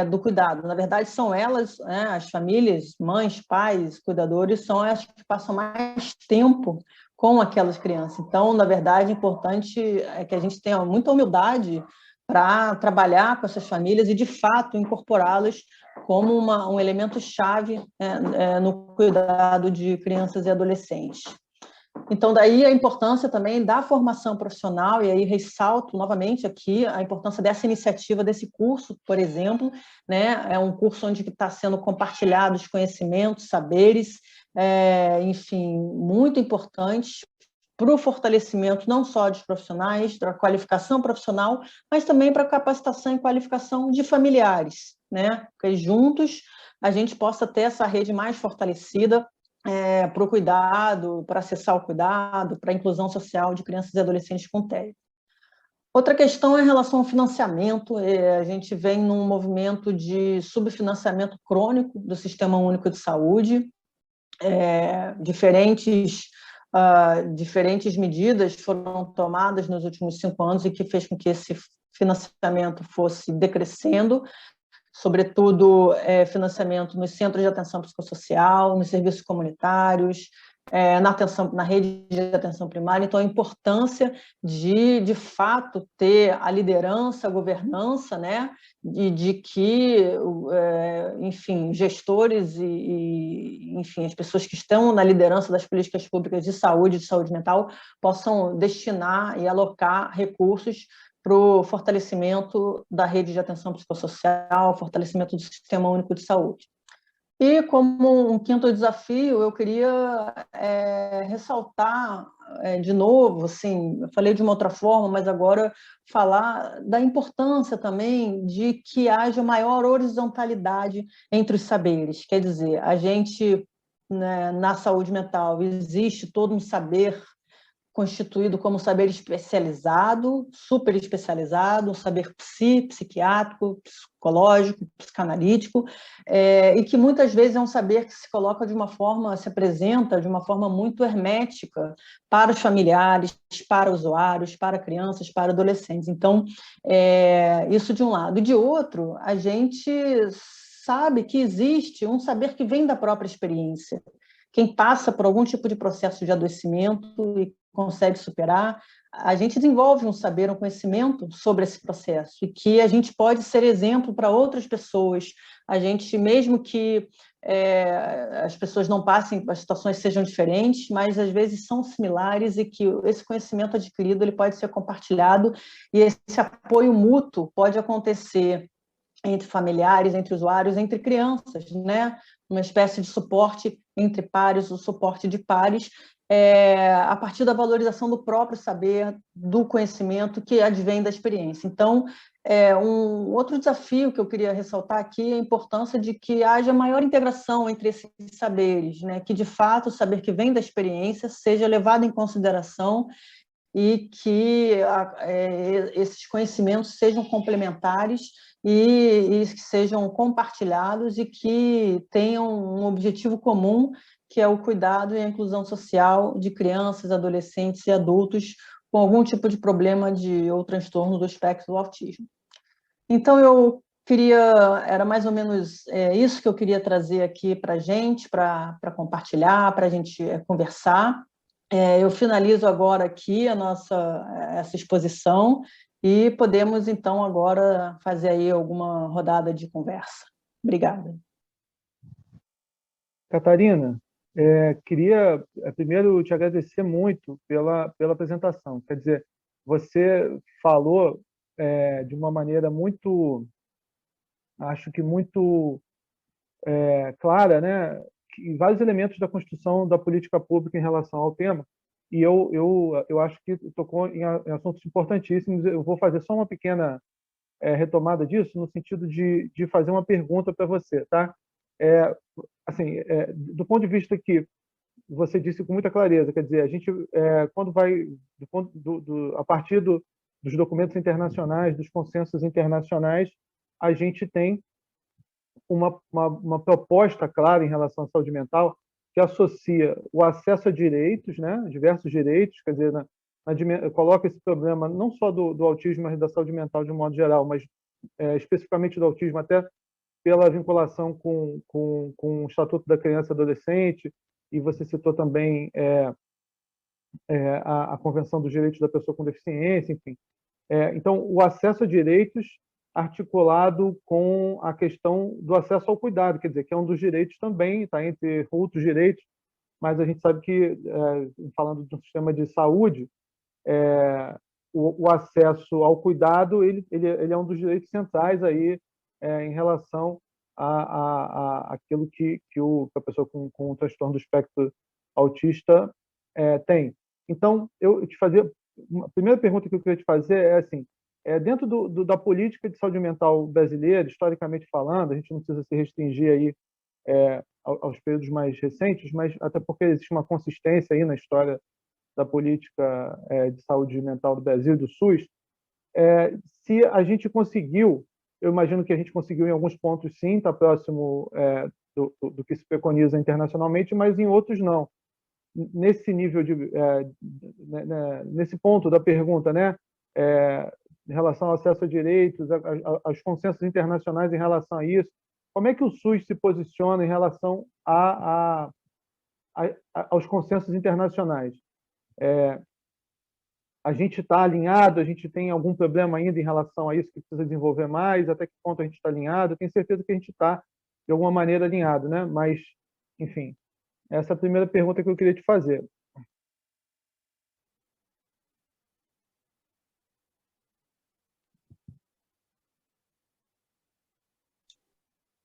do cuidado. Na verdade, são elas, as famílias, mães, pais, cuidadores, são as que passam mais tempo com aquelas crianças. Então, na verdade, é importante que a gente tenha muita humildade para trabalhar com essas famílias e, de fato, incorporá-las como um elemento chave no cuidado de crianças e adolescentes. Então, daí a importância também da formação profissional, e aí ressalto novamente aqui a importância dessa iniciativa, desse curso, por exemplo, né? É um curso onde está sendo compartilhados conhecimentos, saberes, enfim, muito importantes para o fortalecimento não só dos profissionais, da qualificação profissional, mas também para a capacitação e qualificação de familiares, né? Porque juntos a gente possa ter essa rede mais fortalecida para o cuidado, para acessar o cuidado, para a inclusão social de crianças e adolescentes com TEA. Outra questão é em relação ao financiamento. A gente vem num movimento de subfinanciamento crônico do Sistema Único de Saúde. Diferentes medidas foram tomadas nos últimos 5 anos e que fez com que esse financiamento fosse decrescendo, sobretudo financiamento nos centros de atenção psicossocial, nos serviços comunitários, na rede de atenção primária. Então, a importância de fato, ter a liderança, a governança, né, de que, enfim, gestores enfim, as pessoas que estão na liderança das políticas públicas de saúde mental, possam destinar e alocar recursos para o fortalecimento da rede de atenção psicossocial, fortalecimento do Sistema Único de Saúde. E, como um quinto desafio, eu queria ressaltar, de novo, assim, eu falei de uma outra forma, mas agora falar da importância também de que haja maior horizontalidade entre os saberes. Quer dizer, a gente, né, na saúde mental, existe todo um saber constituído como saber especializado, super especializado, um saber psiquiátrico, psicológico, psicanalítico, e que muitas vezes é um saber que se coloca de uma forma, se apresenta de uma forma muito hermética para os familiares, para usuários, para crianças, para adolescentes. Então, isso de um lado. E de outro, a gente sabe que existe um saber que vem da própria experiência. Quem passa por algum tipo de processo de adoecimento e consegue superar, a gente desenvolve um saber, um conhecimento sobre esse processo e que a gente pode ser exemplo para outras pessoas. A gente, mesmo que as pessoas não passem, as situações sejam diferentes, mas às vezes são similares e que esse conhecimento adquirido ele pode ser compartilhado e esse apoio mútuo pode acontecer entre familiares, entre usuários, entre crianças, né? Uma espécie de suporte entre pares, o suporte de pares, a partir da valorização do próprio saber, do conhecimento que advém da experiência. Então, um outro desafio que eu queria ressaltar aqui é a importância de que haja maior integração entre esses saberes, né? Que, de fato, o saber que vem da experiência seja levado em consideração e que esses conhecimentos sejam complementares e que sejam compartilhados e que tenham um objetivo comum, que é o cuidado e a inclusão social de crianças, adolescentes e adultos com algum tipo de problema ou transtorno do espectro do autismo. Então, era mais ou menos isso que eu queria trazer aqui para a gente, para compartilhar, para a gente conversar. Eu finalizo agora aqui essa exposição e podemos, então, agora fazer aí alguma rodada de conversa. Obrigada. Catarina, queria primeiro te agradecer muito pela apresentação. Quer dizer, você falou de uma maneira muito, acho que muito clara, né, vários elementos da construção da política pública em relação ao tema, e eu acho que tocou em assuntos importantíssimos. Eu vou fazer só uma pequena retomada disso, no sentido de fazer uma pergunta para você, tá? Assim, do ponto de vista que você disse com muita clareza, quer dizer, a gente, quando vai, a partir dos documentos internacionais, dos consensos internacionais, a gente tem uma proposta clara em relação à saúde mental que associa o acesso a direitos, né, diversos direitos, quer dizer, coloca esse problema não só do autismo, mas da saúde mental de um modo geral, mas especificamente do autismo, até pela vinculação com o Estatuto da Criança e Adolescente, e você citou também a Convenção dos Direitos da Pessoa com Deficiência, enfim. Então, o acesso a direitos articulado com a questão do acesso ao cuidado, quer dizer, que é um dos direitos também, está entre outros direitos, mas a gente sabe que, falando de um sistema de saúde, o acesso ao cuidado ele é um dos direitos centrais aí, em relação a aquilo que a pessoa com o transtorno do espectro autista tem. Então, a primeira pergunta que eu queria te fazer é assim, dentro da política de saúde mental brasileira, historicamente falando, a gente não precisa se restringir aí aos períodos mais recentes, mas até porque existe uma consistência aí na história da política de saúde mental do Brasil e do SUS. se a gente conseguiu, eu imagino que a gente conseguiu em alguns pontos sim, está próximo do que se preconiza internacionalmente, mas em outros não. Nesse nível nesse ponto da pergunta, né, em relação ao acesso a direitos, aos consensos internacionais em relação a isso, como é que o SUS se posiciona em relação aos consensos internacionais? A gente está alinhado? A gente tem algum problema ainda em relação a isso que precisa desenvolver mais? Até que ponto a gente está alinhado? Eu tenho certeza que a gente está, de alguma maneira, alinhado, né? Mas, enfim, essa é a primeira pergunta que eu queria te fazer.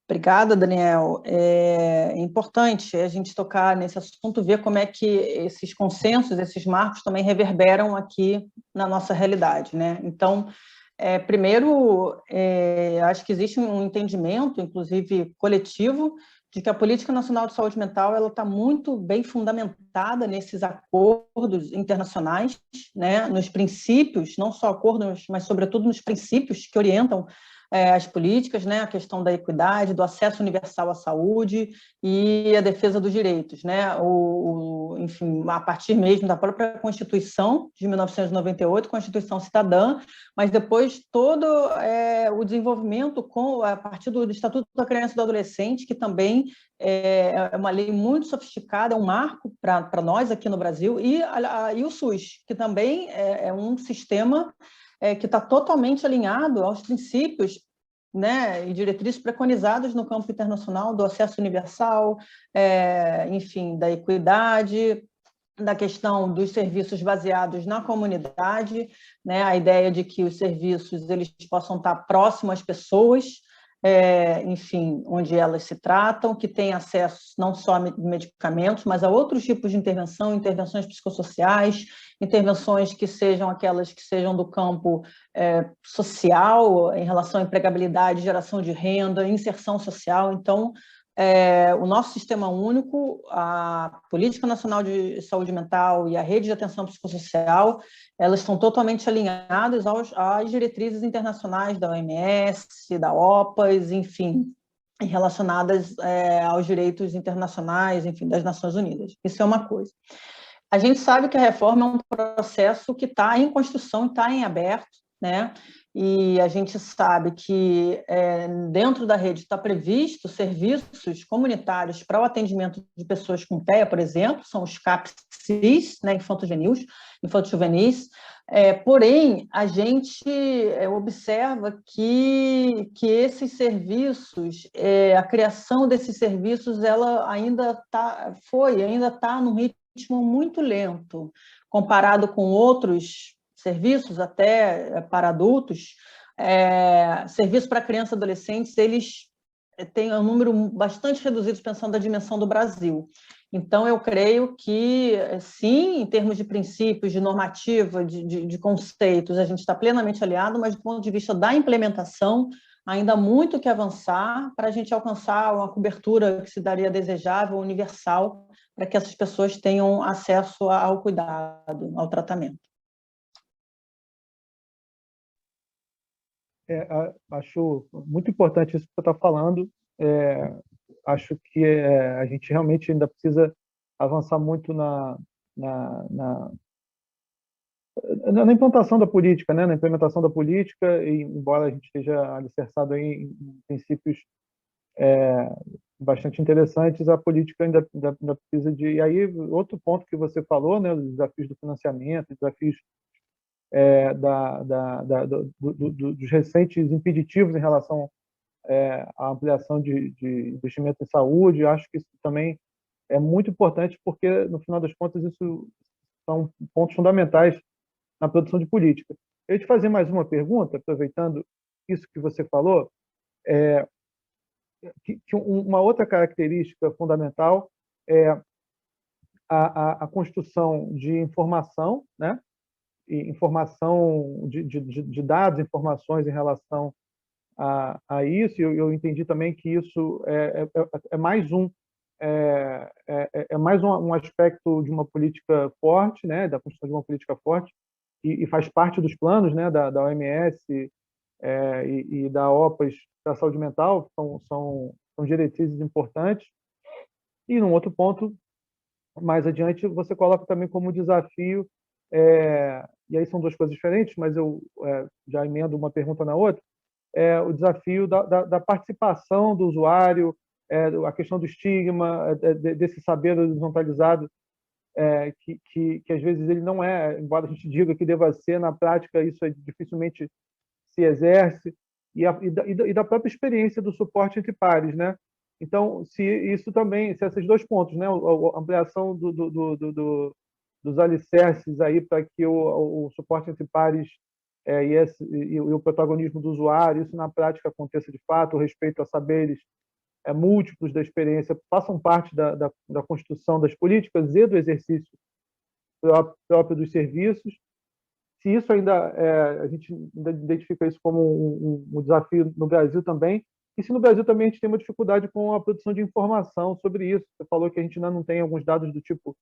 Obrigada, Daniel. É importante a gente tocar nesse assunto, ver como é que esses consensos, esses marcos também reverberam aqui na nossa realidade, né? Então, primeiro, acho que existe um entendimento, inclusive coletivo, de que a Política Nacional de Saúde Mental ela está muito bem fundamentada nesses acordos internacionais, né? Nos princípios, não só acordos, mas sobretudo nos princípios que orientam as políticas, né, a questão da equidade, do acesso universal à saúde e a defesa dos direitos, né, enfim, a partir mesmo da própria Constituição de 1998, Constituição Cidadã, mas depois todo o desenvolvimento a partir do Estatuto da Criança e do Adolescente, que também é uma lei muito sofisticada, é um marco para nós aqui no Brasil, e o SUS, que também é um sistema que está totalmente alinhado aos princípios, né, e diretrizes preconizadas no campo internacional do acesso universal, enfim, da equidade, da questão dos serviços baseados na comunidade, né, a ideia de que os serviços eles possam estar próximos às pessoas, enfim, onde elas se tratam, que têm acesso não só a medicamentos, mas a outros tipos de intervenção, intervenções psicossociais, intervenções que sejam aquelas que sejam do campo social, em relação à empregabilidade, geração de renda, inserção social. Então, o nosso sistema único, a Política Nacional de Saúde Mental e a Rede de Atenção Psicossocial, elas estão totalmente alinhadas às diretrizes internacionais da OMS, da OPAS, enfim, relacionadas aos direitos internacionais, enfim, das Nações Unidas. Isso é uma coisa. A gente sabe que a reforma é um processo que está em construção, está em aberto, né? E a gente sabe que dentro da rede está previsto serviços comunitários para o atendimento de pessoas com TEA, por exemplo, são os CAPS-CIS, né, infanto-juvenis, porém, a gente observa que esses serviços, a criação desses serviços, ela ainda está num ritmo muito lento, comparado com outros serviços, até para adultos. Serviços para crianças e adolescentes, eles têm um número bastante reduzido, pensando na dimensão do Brasil. Então, eu creio que, sim, em termos de princípios, de normativa, de conceitos, a gente está plenamente aliado, mas do ponto de vista da implementação, ainda há muito que avançar para a gente alcançar uma cobertura que se daria desejável, universal, para que essas pessoas tenham acesso ao cuidado, ao tratamento. Acho muito importante isso que você está falando. Acho que a gente realmente ainda precisa avançar muito na implantação da política, né? Na implementação da política, e embora a gente esteja alicerçado em princípios bastante interessantes, a política ainda precisa de... E aí, outro ponto que você falou, né? Os desafios do financiamento, desafios dos recentes impeditivos em relação à ampliação de investimento em saúde. Acho que isso também é muito importante, porque, no final das contas, isso são pontos fundamentais na produção de política. Eu ia te fazer mais uma pergunta, aproveitando isso que você falou, que uma outra característica fundamental é a construção de informação, né? E informação de dados, informações em relação a isso. Eu entendi também que isso é mais mais um aspecto de uma política forte, né, da construção de uma política forte, e faz parte dos planos, né, da OMS e da OPAS da saúde mental, são diretrizes importantes. E num outro ponto, mais adiante, você coloca também como desafio, e aí são duas coisas diferentes, mas eu já emendo uma pergunta na outra, o desafio da participação do usuário, a questão do estigma, desse saber horizontalizado, que às vezes ele não é, embora a gente diga que deva ser, na prática isso dificilmente se exerce, e da própria experiência do suporte entre pares, né? Então, se isso também, se esses dois pontos, né, a ampliação dos alicerces aí para que o suporte entre pares e o protagonismo do usuário, isso na prática aconteça de fato, o respeito a saberes múltiplos da experiência façam parte da construção das políticas e do exercício próprio dos serviços. Se isso ainda, a gente ainda identifica isso como um desafio no Brasil também, e se no Brasil também a gente tem uma dificuldade com a produção de informação sobre isso. Você falou que a gente ainda não tem alguns dados do tipo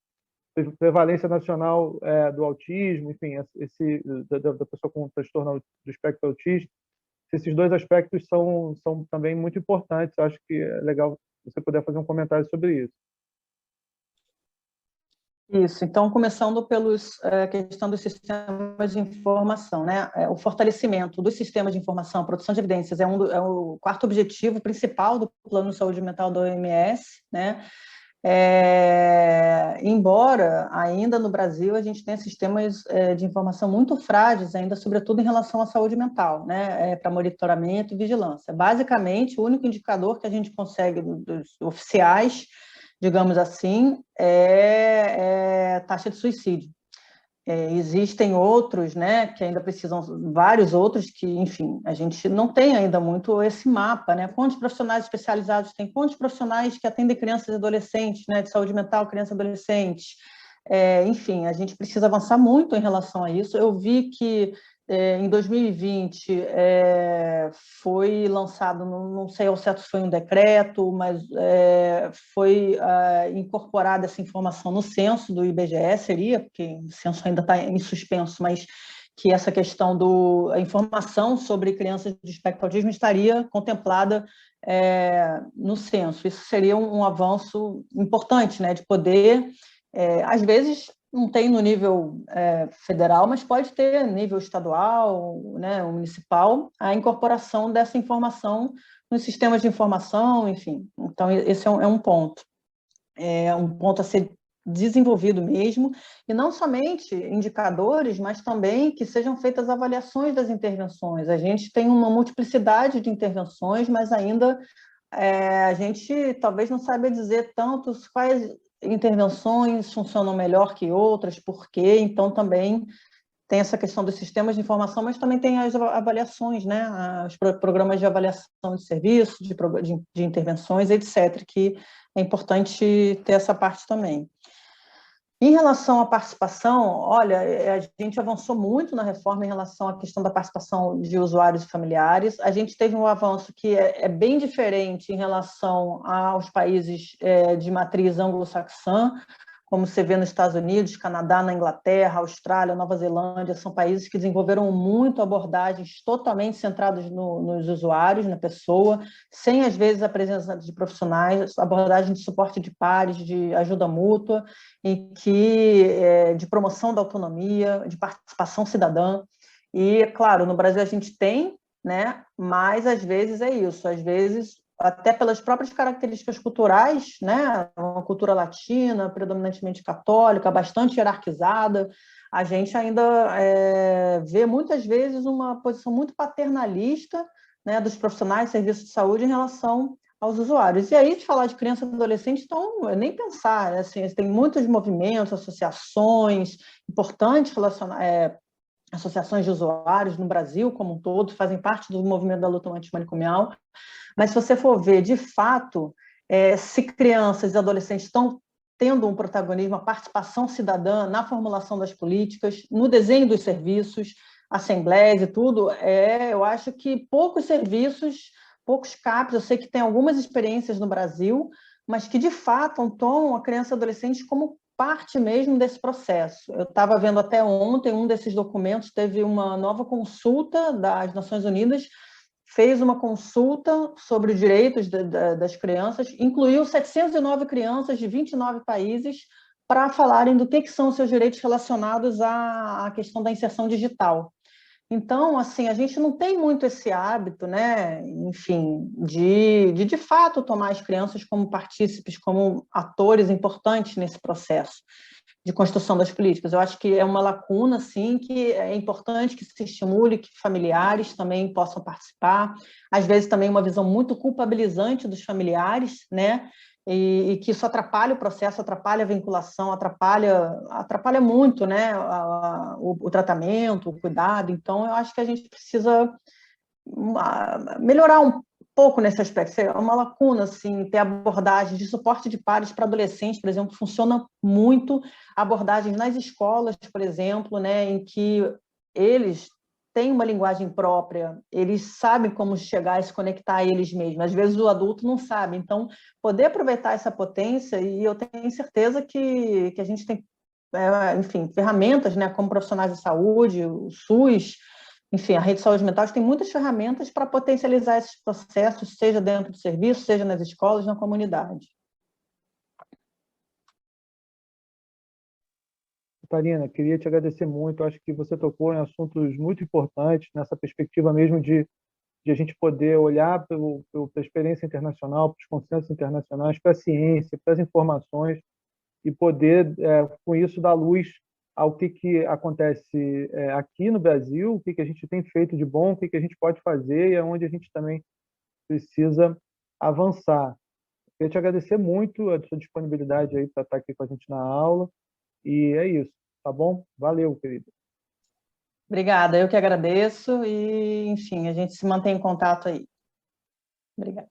prevalência nacional do autismo, enfim, da pessoa com transtorno do espectro autista. Esses dois aspectos são também muito importantes. Eu acho que é legal você puder fazer um comentário sobre isso. Isso, então, começando pelos questão dos sistemas de informação, né? O fortalecimento dos sistemas de informação, a produção de evidências é o quarto objetivo principal do Plano de Saúde Mental da OMS, né? Embora ainda no Brasil a gente tenha sistemas de informação muito frágeis, ainda sobretudo em relação à saúde mental, né? Para monitoramento e vigilância. Basicamente, o único indicador que a gente consegue dos oficiais, digamos assim, é taxa de suicídio. Existem outros, né, que ainda precisam, vários outros que, enfim, a gente não tem ainda muito esse mapa, né? Quantos profissionais especializados tem? Quantos profissionais que atendem crianças e adolescentes, né, de saúde mental, crianças e adolescentes? Enfim, a gente precisa avançar muito em relação a isso. Eu vi que em 2020 foi lançado, não sei ao certo se foi um decreto, mas foi incorporada essa informação no censo do IBGE, seria, porque o censo ainda está em suspenso, mas que essa questão a informação sobre crianças de espectro autismo estaria contemplada no censo. Isso seria um avanço importante, né, de poder, às vezes, não tem no nível federal, mas pode ter nível estadual, né, municipal, a incorporação dessa informação nos sistemas de informação, enfim. Então, esse é um ponto. É um ponto a ser desenvolvido mesmo, e não somente indicadores, mas também que sejam feitas avaliações das intervenções. A gente tem uma multiplicidade de intervenções, mas ainda a gente talvez não saiba dizer tantos quais intervenções funcionam melhor que outras, por quê? Então, também tem essa questão dos sistemas de informação, mas também tem as avaliações, né? Os programas de avaliação de serviços, de intervenções, etc., que é importante ter essa parte também. Em relação à participação, olha, a gente avançou muito na reforma em relação à questão da participação de usuários e familiares. A gente teve um avanço que é bem diferente em relação aos países de matriz anglo-saxã, como você vê nos Estados Unidos, Canadá, na Inglaterra, Austrália, Nova Zelândia, são países que desenvolveram muito abordagens totalmente centradas nos usuários, na pessoa, sem, às vezes, a presença de profissionais, abordagem de suporte de pares, de ajuda mútua, de promoção da autonomia, de participação cidadã. E, claro, no Brasil a gente tem, né, mas, às vezes, é isso. Às vezes, até pelas próprias características culturais, né? Uma cultura latina, predominantemente católica, bastante hierarquizada, a gente ainda vê muitas vezes uma posição muito paternalista, né, dos profissionais de serviço de saúde em relação aos usuários. E aí, de falar de criança e adolescente, então, nem pensar, assim, tem muitos movimentos, associações importantes associações de usuários no Brasil como um todo, fazem parte do movimento da luta antimanicomial. Mas se você for ver, de fato, se crianças e adolescentes estão tendo um protagonismo, a participação cidadã na formulação das políticas, no desenho dos serviços, assembleias e tudo, eu acho que poucos serviços, poucos CAPs, eu sei que tem algumas experiências no Brasil, mas que, de fato, tomam a criança e adolescente como parte mesmo desse processo. Eu estava vendo até ontem, um desses documentos teve uma nova consulta das Nações Unidas, fez uma consulta sobre os direitos das crianças, incluiu 709 crianças de 29 países para falarem do que são os seus direitos relacionados à questão da inserção digital. Então, assim, a gente não tem muito esse hábito, né, enfim, de fato tomar as crianças como partícipes, como atores importantes nesse processo de construção das políticas. Eu acho que é uma lacuna, sim, que é importante que se estimule, que familiares também possam participar. Às vezes também uma visão muito culpabilizante dos familiares, né, e que isso atrapalha o processo, atrapalha a vinculação, atrapalha muito, né, o tratamento, o cuidado. Então, eu acho que a gente precisa melhorar um pouco nesse aspecto. É uma lacuna, assim, ter abordagens de suporte de pares para adolescentes, por exemplo, funciona muito, abordagens nas escolas, por exemplo, né, em que eles têm uma linguagem própria, eles sabem como chegar e se conectar a eles mesmos. Às vezes o adulto não sabe. Então, poder aproveitar essa potência, e eu tenho certeza que a gente tem, enfim, ferramentas, né, como profissionais de saúde, o SUS, enfim, a rede de saúde mental tem muitas ferramentas para potencializar esses processos, seja dentro do serviço, seja nas escolas, na comunidade. Catarina, queria te agradecer muito. Acho que você tocou em assuntos muito importantes, nessa perspectiva mesmo de a gente poder olhar para a experiência internacional, para os consensos internacionais, para a ciência, para as informações, e poder, com isso, dar luz ao que acontece aqui no Brasil, o que a gente tem feito de bom, o que a gente pode fazer e aonde a gente também precisa avançar. Queria te agradecer muito a sua disponibilidade aí para estar aqui com a gente na aula, e é isso, tá bom? Valeu, querido. Obrigada, eu que agradeço e, enfim, a gente se mantém em contato aí. Obrigada.